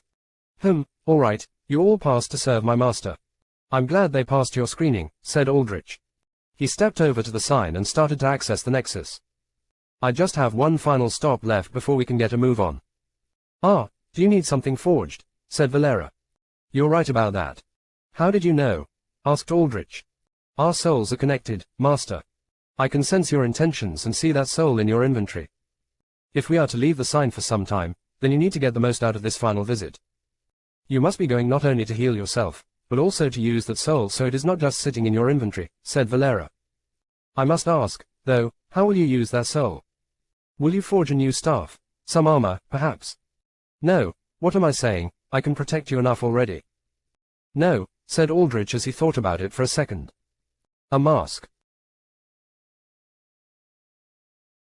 All right, you all passed to serve my master. I'm glad they passed your screening, said Aldrich. He stepped over to the sign and started to access the nexus. I just have one final stop left before we can get a move on. Ah, do you need something forged? Said Valera. You're right about that. How did you know? Asked Aldrich. Our souls are connected, Master. I can sense your intentions and see that soul in your inventory. If we are to leave the sign for some time, then you need to get the most out of this final visit. You must be going not only to heal yourself, but also to use that soul so it is not just sitting in your inventory, said Valera. I must ask, though, how will you use that soul? Will you forge a new staff? Some armor, perhaps? No, what am I saying, I can protect you enough already. No, said Aldrich as he thought about it for a second. A mask.